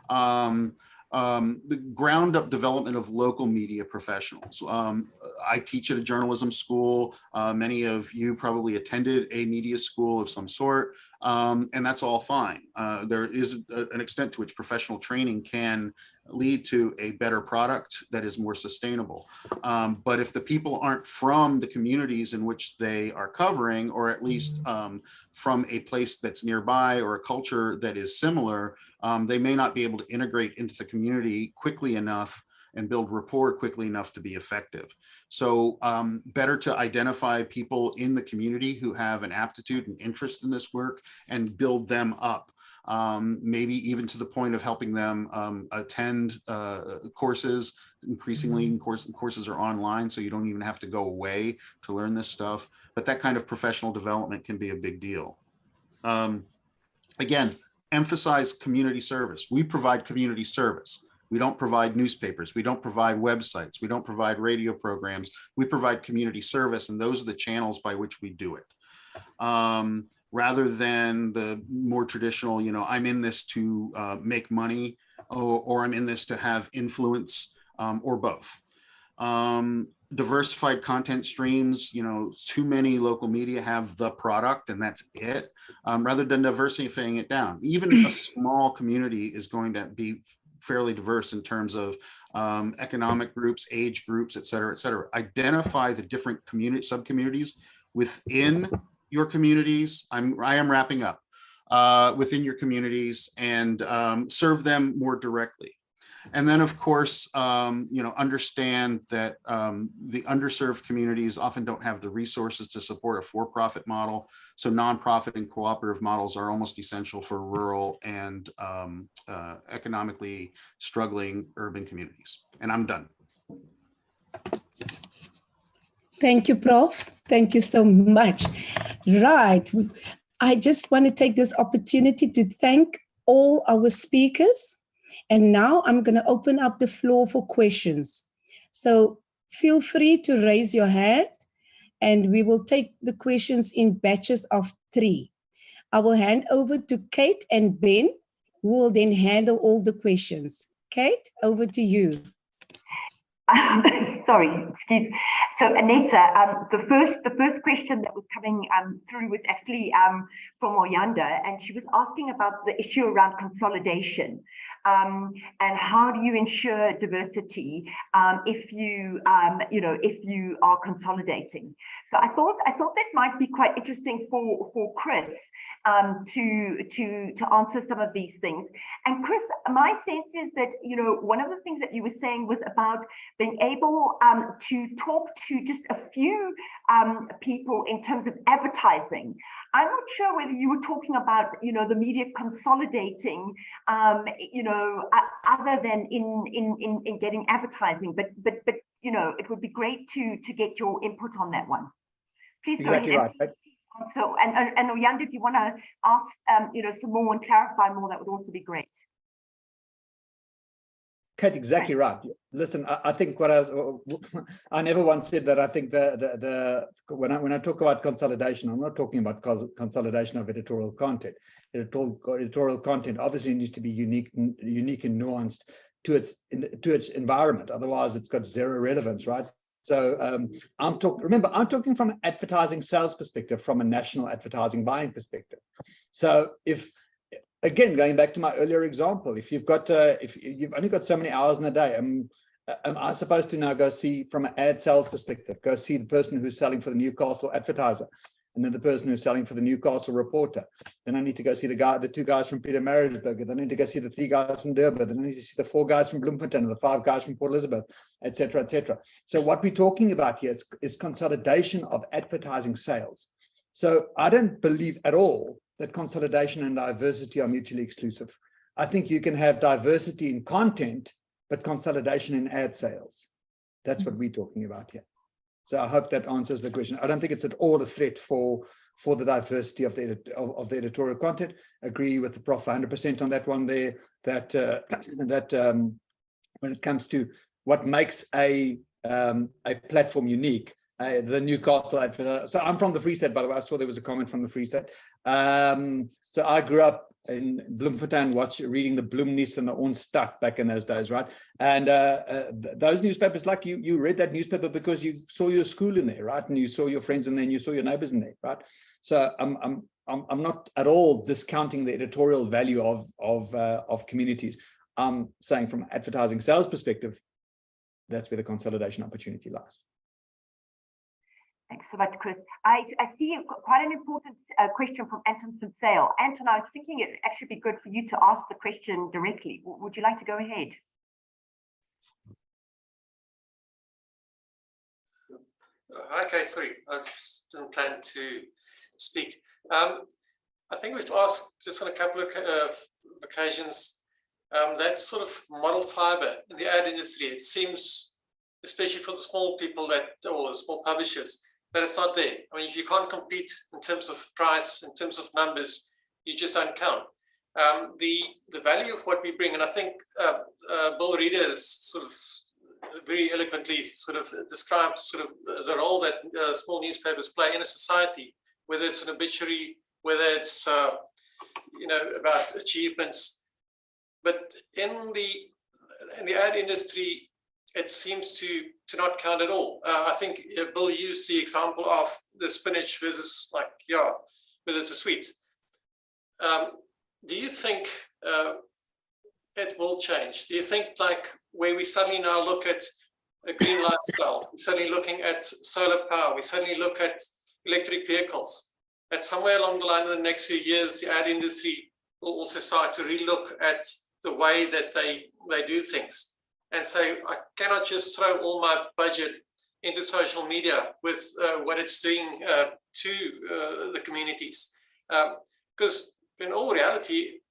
The ground up development of local media professionals. I teach at a journalism school. Many of you probably attended a media school of some sort, and that's all fine. There is an extent to which professional training can lead to a better product that is more sustainable. But if the people aren't from the communities in which they are covering, or at least from a place that's nearby or a culture that is similar, they may not be able to integrate into the community quickly enough and build rapport quickly enough to be effective. So better to identify people in the community who have an aptitude and interest in this work and build them up. Maybe even to the point of helping them attend courses. Increasingly, courses are online, so you don't even have to go away to learn this stuff. But that kind of professional development can be a big deal. Again, emphasize community service. We provide community service. We don't provide newspapers. We don't provide websites. We don't provide radio programs. We provide community service, and those are the channels by which we do it. Rather than the more traditional, you know, I'm in this to make money, or I'm in this to have influence, or both. Diversified content streams, you know, too many local media have the product and that's it, rather than diversifying it down. Even a small community is going to be fairly diverse in terms of economic groups, age groups, et cetera, et cetera. Identify the different community sub-communities within your communities. I am wrapping up, within your communities, and serve them more directly. And then, of course, you know, understand that the underserved communities often don't have the resources to support a for-profit model. So nonprofit and cooperative models are almost essential for rural and economically struggling urban communities. And I'm done. Thank you, Prof. Thank you so much. Right. I just want to take this opportunity to thank all our speakers. And now I'm going to open up the floor for questions. So feel free to raise your hand and we will take the questions in batches of 3. I will hand over to Kate and Ben, who will then handle all the questions. Kate, over to you. Sorry, excuse. So Anetta, the first question that was coming through was actually from Oyanda, and she was asking about the issue around consolidation. And how do you ensure diversity if you if you are consolidating? So I thought that might be quite interesting for Chris to answer some of these things. And Chris, my sense is that one of the things that you were saying was about being able to talk to just a few people in terms of advertising. I'm not sure whether you were talking about the media consolidating other than in getting advertising, but it would be great to get your input on that one. Please go ahead. Right. So and Oyanda, if you want to ask some more and clarify more, that would also be great. Kate, exactly right. Listen, I think what I never once said that I think when I talk about consolidation, I'm not talking about consolidation of editorial content. Editorial content obviously needs to be unique and nuanced to its environment. Otherwise, it's got zero relevance, right? So I'm talking from an advertising sales perspective, from a national advertising buying perspective. So again, going back to my earlier example, if you've only got so many hours in a day, am I supposed to now go see, from an ad sales perspective, go see the person who's selling for the Newcastle Advertiser? and then the person who's selling for the Newcastle Reporter. Then I need to go see the 2 guys from Pietermaritzburg. Then I need to go see the 3 guys from Durban. Then I need to see the 4 guys from Bloemfontein and the 5 guys from Port Elizabeth, etc., etc. So what we're talking about here is consolidation of advertising sales. So I don't believe at all that consolidation and diversity are mutually exclusive. I think you can have diversity in content, but consolidation in ad sales. That's what we're talking about here. So I hope that answers the question. I don't think it's at all a threat for the diversity of the editorial content. Agree with the Prof 100% on that one there, that when it comes to what makes a platform unique, the Newcastle advert. So I'm from the Free State, by the way. I saw there was a comment from the Free State. So I grew up in Bloemfontein, reading the Bloemnieuws and the Ons Stad back in those days, right? And those newspapers, like you read that newspaper because you saw your school in there, right? And you saw your friends in there, and you saw your neighbors in there, right? So I'm not at all discounting the editorial value of communities. I'm saying from an advertising sales perspective, that's where the consolidation opportunity lies. Thanks so much, Chris. I see quite an important question from Anton van Zyl. Anton, I was thinking it would actually be good for you to ask the question directly. Would you like to go ahead? Okay, sorry, I just didn't plan to speak. I think we've asked just on a couple of occasions that sort of model fiber in the ad industry. It seems, especially for the small people or the small publishers, that it's not there. I mean, if you can't compete in terms of price, in terms of numbers, you just don't count. The value of what we bring, and I think Bill Reader has sort of very eloquently sort of described sort of the role that small newspapers play in a society, whether it's an obituary, whether it's about achievements. But in the ad industry, it seems to not count at all. I think Bill used the example of the spinach versus whether it's a sweet. Do you think it will change? Do you think like where we suddenly now look at a green lifestyle, we're suddenly looking at solar power, we suddenly look at electric vehicles, that somewhere along the line in the next few years, the ad industry will also start to relook at the way that they do things and say, I cannot just throw all my budget into social media with what it's doing to the communities. Because in all reality,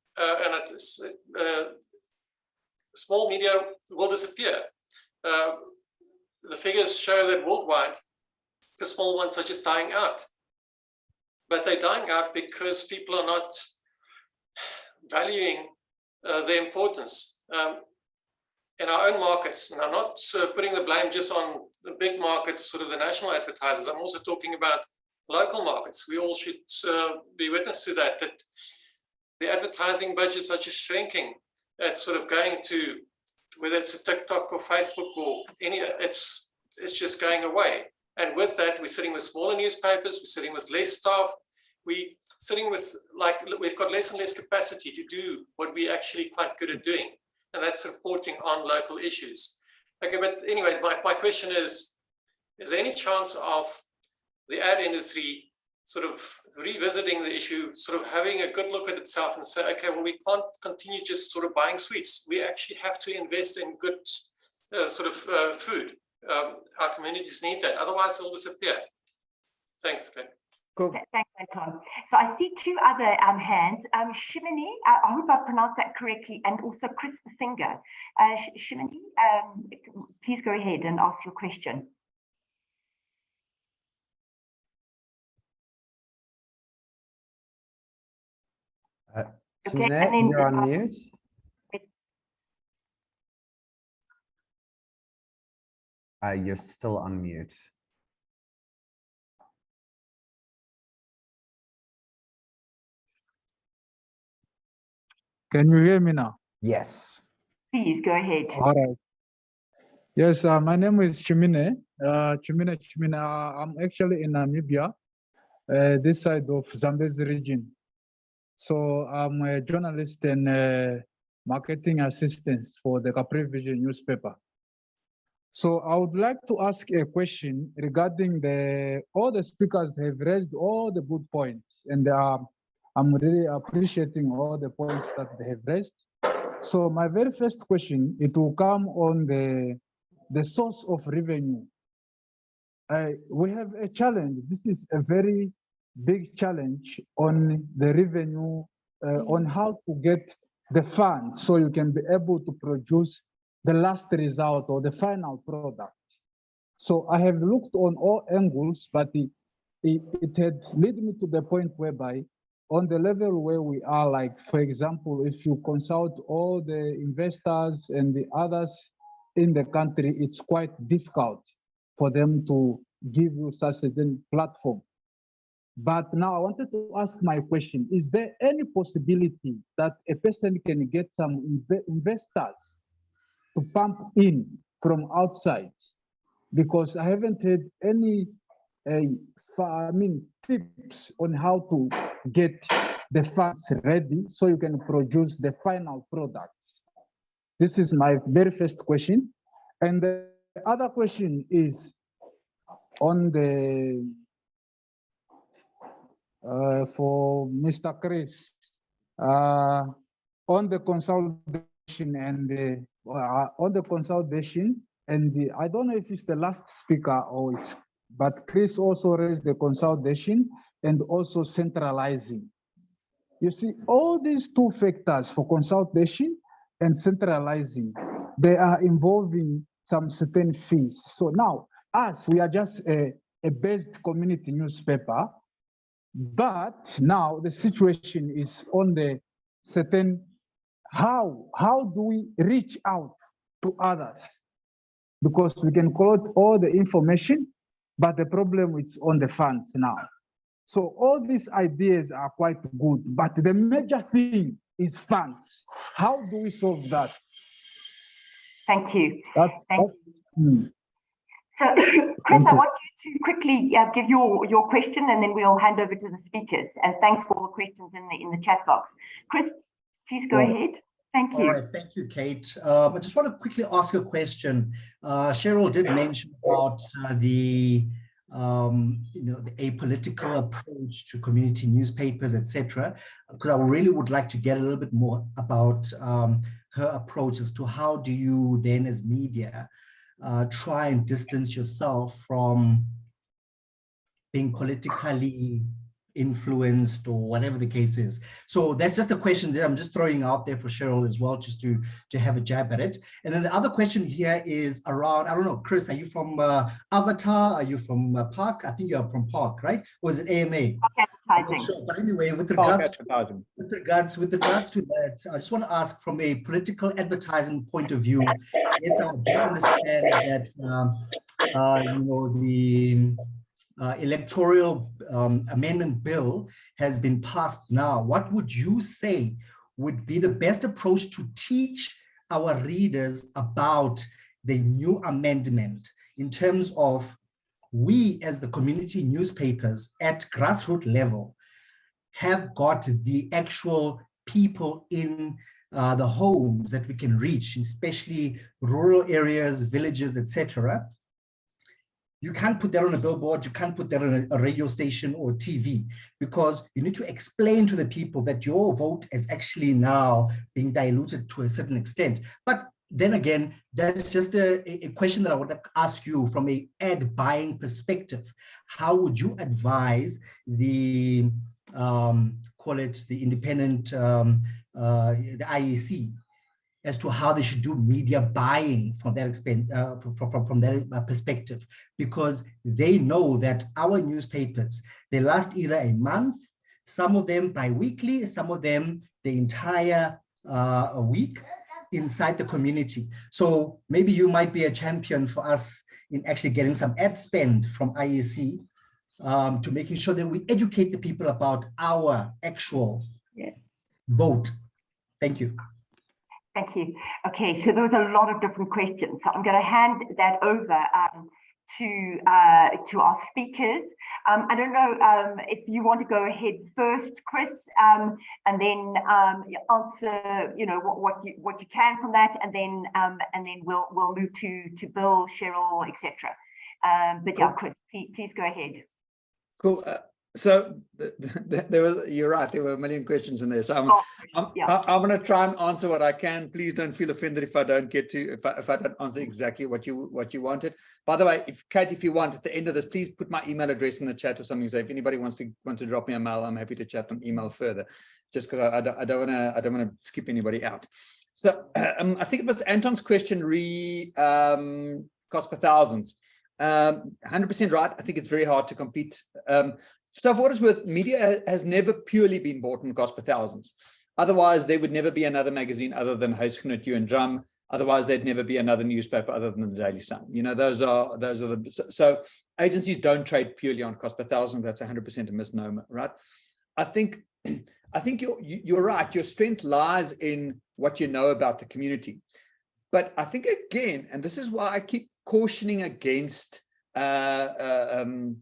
small media will disappear. The figures show that worldwide, the small ones are just dying out. But they're dying out because people are not valuing their importance. In our own markets, and I'm not putting the blame just on the big markets, sort of the national advertisers. I'm also talking about local markets. We all should be witness to that the advertising budgets are just shrinking. It's sort of going to, whether it's a TikTok or Facebook or it's just going away. And with that, we're sitting with smaller newspapers, we're sitting with less staff, we're sitting with, we've got less and less capacity to do what we're actually quite good at doing. And that's reporting on local issues. Okay, but anyway, my question is there any chance of the ad industry sort of revisiting the issue, sort of having a good look at itself and say, okay, well, we can't continue just sort of buying sweets. We actually have to invest in good food. Our communities need that, otherwise it will disappear. Thanks, okay. Cool. Thanks, Anton. So I see 2 other hands. Shimini, I hope I pronounced that correctly, and also Chris the Singer. Shimini, please go ahead and ask your question. Shimini, okay, you're on mute. You're still on mute. Can you hear me now? Yes. Please go ahead. All right. Yes, my name is Chimine. Chimine. I'm actually in Namibia, this side of Zambezi region. So I'm a journalist and marketing assistant for the Capri Vision newspaper. So I would like to ask a question regarding all the speakers have raised all the good points, and I'm really appreciating all the points that they have raised. So my very first question, it will come on the source of revenue. We have a challenge. This is a very big challenge on the revenue, on how to get the funds so you can be able to produce the last result or the final product. So I have looked on all angles, but it had led me to the point whereby on the level where we are, like, for example, if you consult all the investors and the others in the country, it's quite difficult for them to give you such a platform. But now I wanted to ask my question, is there any possibility that a person can get some investors to pump in from outside? Because I haven't had any tips on how to get the funds ready so you can produce the final product. This is my very first question. And the other question is on the for Mr. Chris, on the consolidation and I don't know if it's the last speaker or it's, but Chris also raised the consolidation and also centralizing. You see, all these two factors for consolidation and centralizing, they are involving some certain fees. So now, we are just a based community newspaper, but now the situation is on the certain, how do we reach out to others? Because we can collect all the information, but the problem is on the funds now. So all these ideas are quite good, but the major thing is funds. How do we solve that? Thank you. Thank you. So, Chris, I want you to quickly give your question, and then we'll hand over to the speakers. And thanks for all the questions in the chat box. Chris, please go ahead. Thank you. All right, thank you, Kate. I just want to quickly ask a question. Cheryl did mention about the apolitical approach to community newspapers, etc. Because I really would like to get a little bit more about her approach as to how do you then, as media, try and distance yourself from being politically influenced or whatever the case is. So that's just a question that I'm just throwing out there for Cheryl as well, just to have a jab at it. And then the other question here is around, I don't know, Chris, are you from Avatar? Are you from Park? I think you're from Park, right? Or is it AMA? Advertising. Sure. But anyway, with regards to that, I just want to ask from a political advertising point of view. Yes, I do understand that the electoral amendment bill has been passed now. What would you say would be the best approach to teach our readers about the new amendment in terms of we as the community newspapers at grassroots level have got the actual people in the homes that we can reach, especially rural areas, villages, etc. You can't put that on a billboard, you can't put that on a radio station or TV, because you need to explain to the people that your vote is actually now being diluted to a certain extent. But then again, that's just a question that I want to ask you from an ad buying perspective. How would you advise the, call it the independent, the IEC, as to how they should do media buying from that from that perspective, because they know that our newspapers, they last either a month, some of them bi-weekly, some of them the entire week inside the community. So maybe you might be a champion for us in actually getting some ad spend from IEC to making sure that we educate the people about our actual vote. Thank you. Thank you. Okay, so there was a lot of different questions. So I'm going to hand that over to our speakers. I don't know if you want to go ahead first, Chris, and then answer, what you can from that, and then we'll move to Bill, Cheryl, etc. But yeah, Chris, please go ahead. Cool. So you're right, there were a million questions in there. So I'm going to try and answer what I can. Please don't feel offended if I don't get to, if I don't answer exactly what you wanted. By the way, Kate, if you want at the end of this, please put my email address in the chat or something. So if anybody wants to drop me a mail, I'm happy to chat on email further, just because I don't want to skip anybody out. So I think it was Anton's question cost per thousands. 100% right. I think it's very hard to compete. So for what it's worth, media has never purely been bought on cost per thousands. Otherwise, there would never be another magazine other than Huisgenoot and Drum. Otherwise, there'd never be another newspaper other than the Daily Sun. Those are the, so agencies don't trade purely on cost per thousand. That's 100% a misnomer, right? I think you're right. Your strength lies in what you know about the community. But I think again, and this is why I keep cautioning against the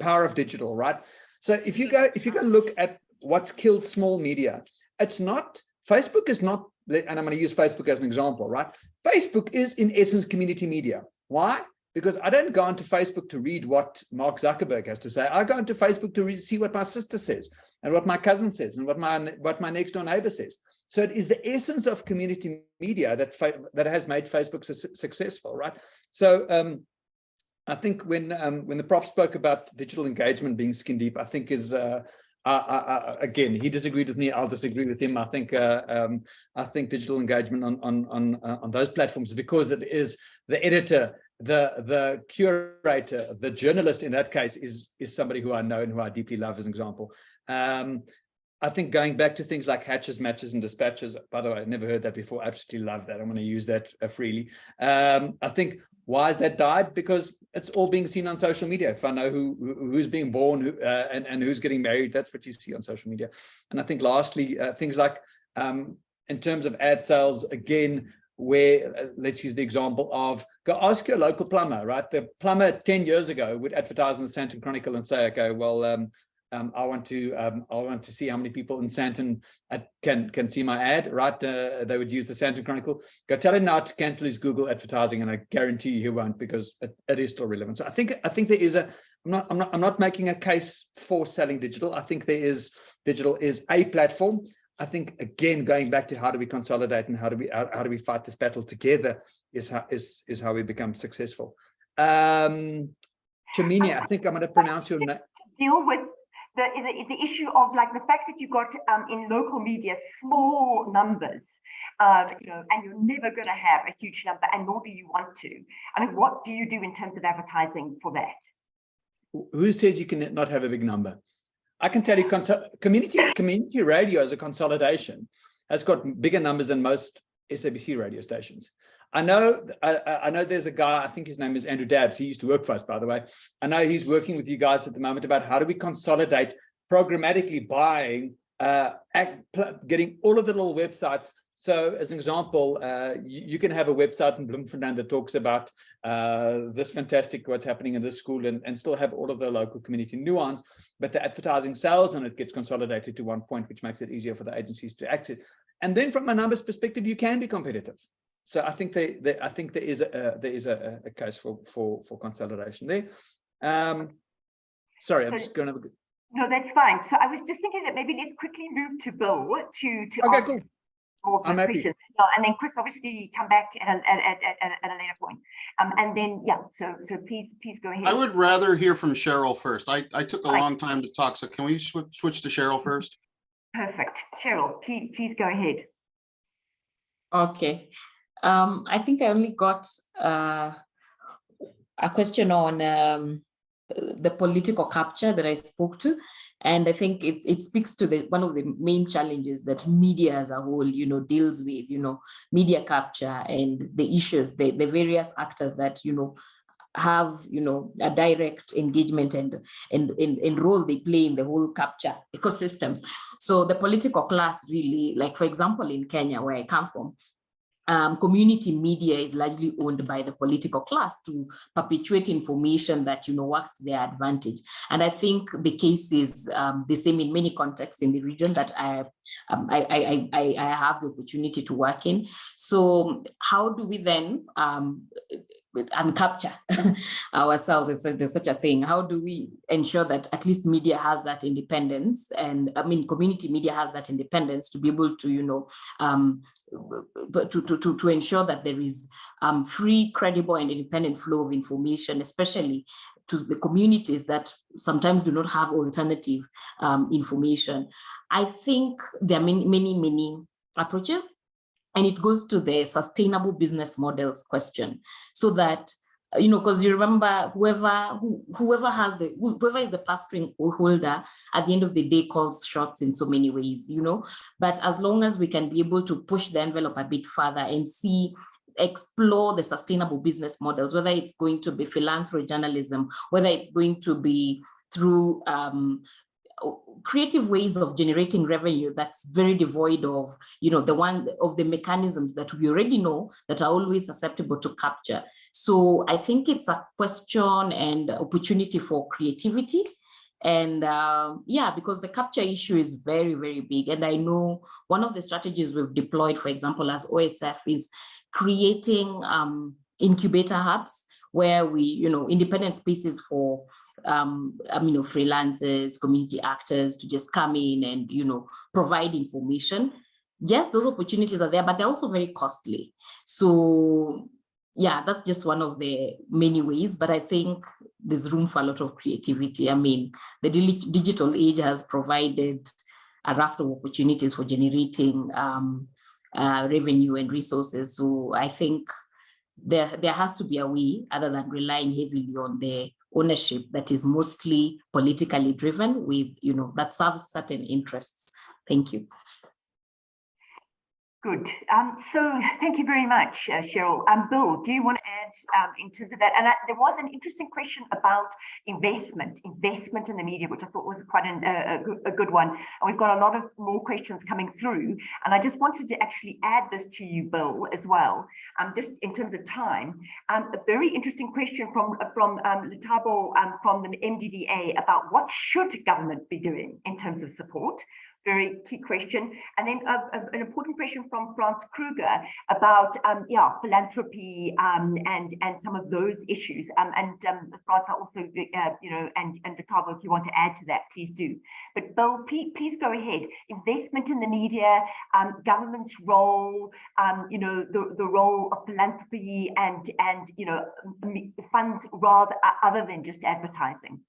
power of digital, right? So if you go look at what's killed small media, it's not, Facebook is not, and I'm going to use Facebook as an example, right? Facebook is in essence community media. Why? Because I don't go onto Facebook to read what Mark Zuckerberg has to say. I go onto Facebook to see what my sister says and what my cousin says and what my next door neighbor says. So it is the essence of community media that has made Facebook successful, right? So I think when the Prof spoke about digital engagement being skin deep, I think is again, he disagreed with me. I'll disagree with him. I think digital engagement on those platforms, because it is the editor, the curator, the journalist in that case is somebody who I know and who I deeply love as an example. I think going back to things like hatches, matches, and dispatches, by the way, I've never heard that before. Absolutely love that. I'm going to use that freely. I think, why has that died? Because it's all being seen on social media. If I know who's being born and who's getting married, that's what you see on social media. And I think lastly, things like in terms of ad sales, again, where let's use the example of go ask your local plumber, right? The plumber 10 years ago would advertise in the Sandton Chronicle and say, okay, well, I want to see how many people in Sandton can see my ad, right? They would use the Sandton Chronicle. Go tell him now to cancel his Google advertising, and I guarantee you he won't, because it is still relevant. So I think there is a. I'm not making a case for selling digital. I think digital is a platform. I think again, going back to how do we consolidate and how do we fight this battle together is how we become successful. Chaminia, I think I'm going to pronounce your name. Deal with the issue of like the fact that you've got in local media small numbers, and you're never going to have a huge number, and nor do you want to. I mean, what do you do in terms of advertising for that? Who says you can not have a big number? I can tell you, community radio as a consolidation has got bigger numbers than most SABC radio stations. I know there's a guy, I think his name is Andrew Dabbs. He used to work for us, by the way. I know he's working with you guys at the moment about how do we consolidate programmatically buying, getting all of the little websites. So as an example, you can have a website in Bloemfontein that talks about this fantastic, what's happening in this school, and still have all of the local community nuance, but the advertising sales and it gets consolidated to one point, which makes it easier for the agencies to access. And then from a numbers perspective, you can be competitive. So I think there is a case for consolidation there. Sorry, I'm just going to. No, that's fine. So I was just thinking that maybe let's quickly move to Bill to okay, cool. More of those questions. And then Chris, obviously, come back at a later point. And then so please go ahead. I would rather hear from Cheryl first. I took a long time to talk, so can we switch to Cheryl first? Perfect. Cheryl, please go ahead. Okay. I think I only got a question on the political capture that I spoke to, and I think it speaks to one of the main challenges that media as a whole, deals with, media capture and the issues, the various actors that have a direct engagement and role they play in the whole capture ecosystem. So the political class really, like for example in Kenya, where I come from, community media is largely owned by the political class to perpetuate information that, works to their advantage. And I think the case is the same in many contexts in the region that I have the opportunity to work in. So how do we then uncapture ourselves, if there's such a thing? How do we ensure that at least media has that independence, and community media has that independence to be able to, to ensure that there is free, credible, and independent flow of information, especially to the communities that sometimes do not have alternative information? I think there are many approaches. And it goes to the sustainable business models question, so that, because you remember, whoever is the purse string holder at the end of the day calls shots in so many ways, But as long as we can be able to push the envelope a bit further and explore the sustainable business models, whether it's going to be philanthropy journalism, whether it's going to be through creative ways of generating revenue that's very devoid of, the mechanisms that we already know that are always susceptible to capture. So I think it's a question and opportunity for creativity. And because the capture issue is very, very big. And I know one of the strategies we've deployed, for example, as OSF, is creating incubator hubs where we, independent spaces for freelancers, community actors to just come in and, provide information. Yes, those opportunities are there, but they're also very costly. So yeah, that's just one of the many ways, but I think there's room for a lot of creativity. The digital age has provided a raft of opportunities for generating revenue and resources. So I think there has to be a way, other than relying heavily on the ownership that is mostly politically driven with, that serves certain interests. Thank you. Good. So thank you very much, Cheryl. Bill, do you want to add in terms of that? And there was an interesting question about investment in the media, which I thought was quite a good one. And we've got a lot of more questions coming through. And I just wanted to actually add this to you, Bill, as well, just in terms of time. A very interesting question from Letabo from the MDDA about what should government be doing in terms of support. Very key question. And then an important question from Franz Kruger about philanthropy and some of those issues. And Franz, also and Letabo, if you want to add to that, please do. But Bill, please go ahead. Investment in the media, government's role, the role of philanthropy and funds rather other than just advertising.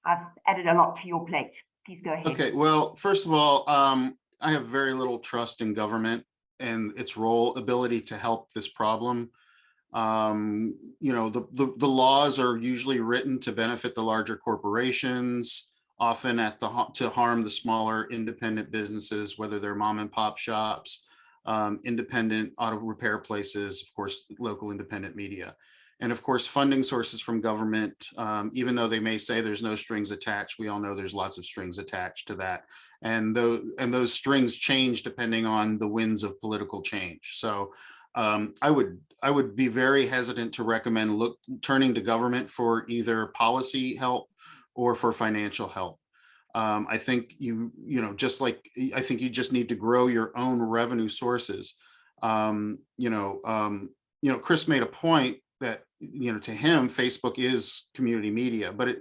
I've added a lot to your plate. Please go ahead. Okay, well, first of all, I have very little trust in government and its ability to help this problem. The laws are usually written to benefit the larger corporations, often to harm the smaller independent businesses, whether they're mom and pop shops, independent auto repair places, of course, local independent media. And of course, funding sources from government, even though they may say there's no strings attached, we all know there's lots of strings attached to that. And those strings change depending on the winds of political change. So I would be very hesitant to recommend turning to government for either policy help or for financial help. I think you just need to grow your own revenue sources. Chris made a point that, to him, Facebook is community media, but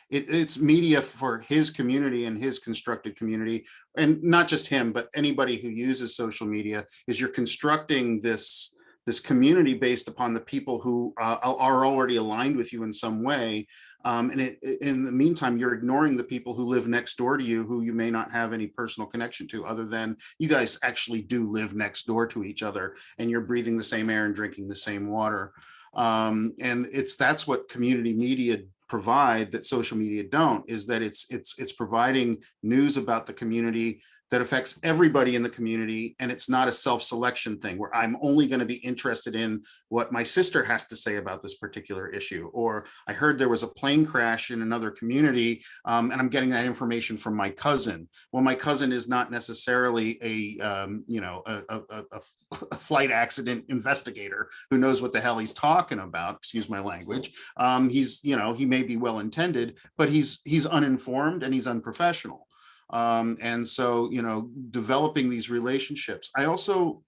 it's media for his community and his constructed community. And not just him, but anybody who uses social media, is you're constructing this community based upon the people who are already aligned with you in some way. And in the meantime, you're ignoring the people who live next door to you, who you may not have any personal connection to, other than you guys actually do live next door to each other and you're breathing the same air and drinking the same water. And that's what community media provide that social media don't, is that it's providing news about the community that affects everybody in the community, and it's not a self-selection thing where I'm only going to be interested in what my sister has to say about this particular issue, or I heard there was a plane crash in another community and I'm getting that information from my cousin. Well, my cousin is not necessarily a flight accident investigator who knows what the hell he's talking about, excuse my language. He may be well-intended, but he's uninformed and he's unprofessional. And so, developing these relationships. I also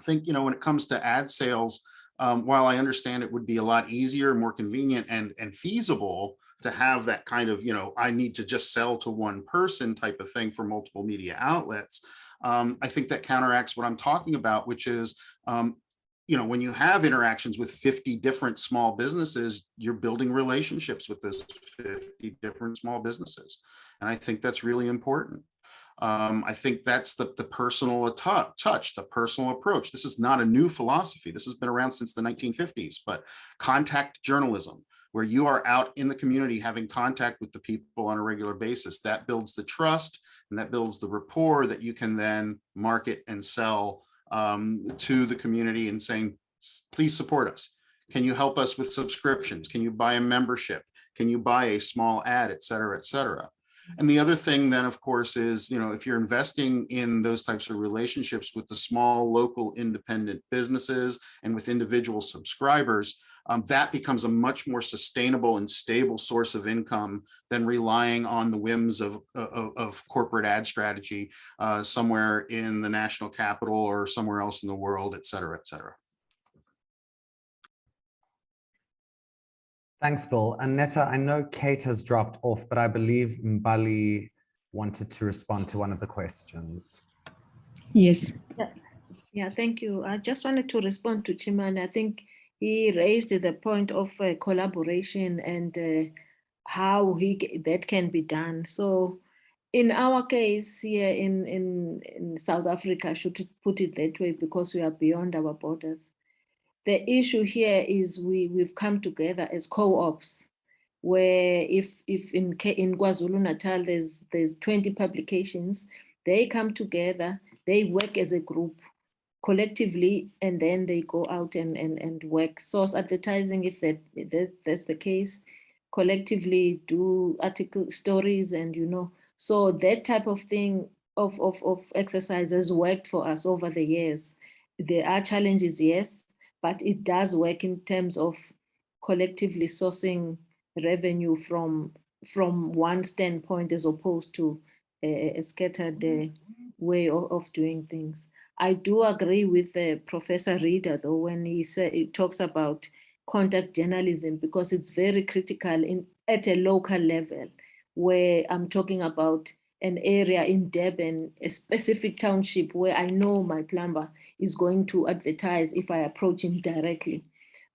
think, when it comes to ad sales, while I understand it would be a lot easier, more convenient and feasible to have that kind of, I need to just sell to one person type of thing for multiple media outlets. I think that counteracts what I'm talking about, which is, when you have interactions with 50 different small businesses, you're building relationships with those 50 different small businesses. And I think that's really important. I think that's the personal touch, the personal approach. This is not a new philosophy. This has been around since the 1950s, but contact journalism, where you are out in the community having contact with the people on a regular basis, that builds the trust and that builds the rapport that you can then market and sell to the community and saying, please support us. Can you help us with subscriptions? Can you buy a membership? Can you buy a small ad, et cetera, et cetera? And the other thing then, of course, is, if you're investing in those types of relationships with the small, local, independent businesses and with individual subscribers, that becomes a much more sustainable and stable source of income than relying on the whims of corporate ad strategy somewhere in the national capital or somewhere else in the world, et cetera, et cetera. Thanks, Bill. Anetta, I know Kate has dropped off, but I believe Mbali wanted to respond to one of the questions. Yes. Yeah, thank you. I just wanted to respond to Chiman. I think he raised the point of collaboration and how that can be done. So in our case here in South Africa, I should put it that way, because we are beyond our borders. The issue here is we've come together as co-ops, where if in KwaZulu-Natal there's 20 publications, they come together, they work as a group collectively, and then they go out and work source advertising if that's the case, collectively do article stories, and so that type of thing of exercise has worked for us over the years. There are challenges, yes, but it does work in terms of collectively sourcing revenue from one standpoint as opposed to a scattered way of doing things. I do agree with Professor Reader, though, when he talks about contact journalism, because it's very critical at a local level, where I'm talking about an area in Durban, a specific township where I know my plumber is going to advertise if I approach him directly.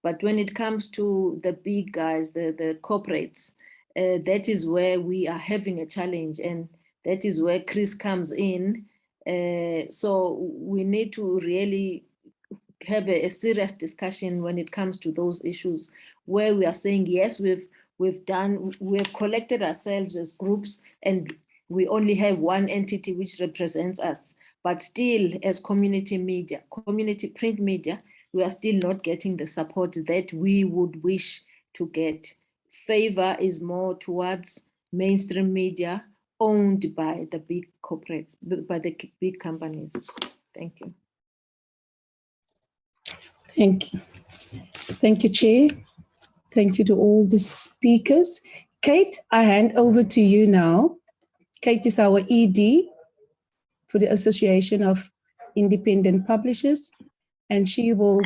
But when it comes to the big guys, the corporates, that is where we are having a challenge, and that is where Chris comes in. So we need to really have a serious discussion when it comes to those issues, where we are saying, yes, we've collected ourselves as groups, and we only have one entity which represents us, but still as community media, community print media, we are still not getting the support that we would wish to get. Favor is more towards mainstream media owned by the big corporates, by the big companies. Thank you. Thank you. Thank you, Chair. Thank you to all the speakers. Kate, I hand over to you now. Kate is our ED for the Association of Independent Publishers, and she will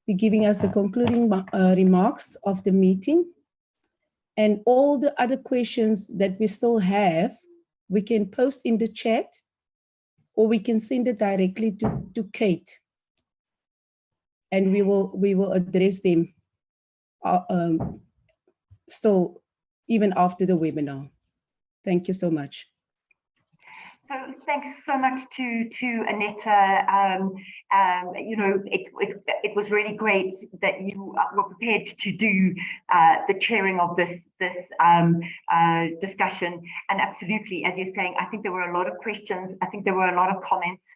be giving us the concluding remarks of the meeting. And all the other questions that we still have, we can post in the chat, or we can send it directly to Kate, and we will address them still even after the webinar. Thank you so much. So thanks so much to Anetta. You know, it was really great that you were prepared to do the chairing of this discussion. And absolutely, as you're saying, I think there were a lot of questions. I think there were a lot of comments.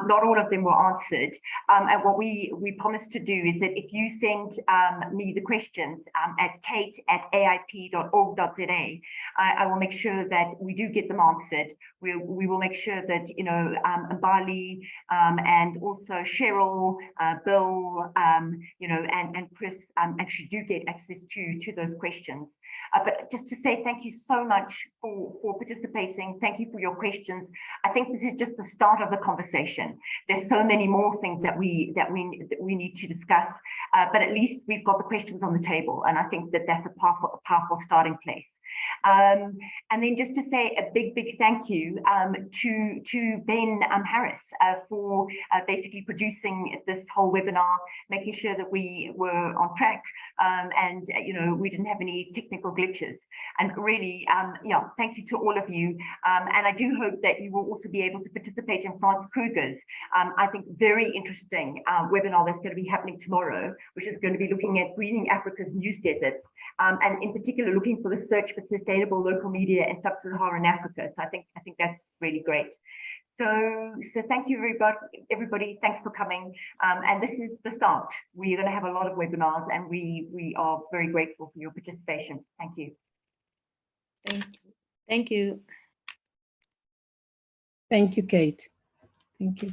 Not all of them were answered. And what we promised to do is that if you send me the questions at kate@aip.org.za, I will make sure that we do get them answered. We will make sure that, you know, Mbali and also Cheryl, Bill, you know, and Chris actually do get access to those questions. But just to say thank you so much for participating. Thank you for your questions. I think this is just the start of the conversation. There's so many more things that we need to discuss, but at least we've got the questions on the table, and I think that that's a powerful starting place. And then just to say a big thank you to Ben Harris for basically producing this whole webinar, making sure that we were on track and you know, we didn't have any technical glitches. And really, yeah, thank you to all of you. And I do hope that you will also be able to participate in Franz Kruger's, I think, very interesting webinar that's going to be happening tomorrow, which is going to be looking at greening Africa's news deserts, and in particular looking for the search for sustainable local media in sub-Saharan Africa. So I think that's really great. So thank you, everybody. Thanks for coming. And this is the start. We're going to have a lot of webinars, and we are very grateful for your participation. Thank you. Thank you. Thank you, Kate. Thank you.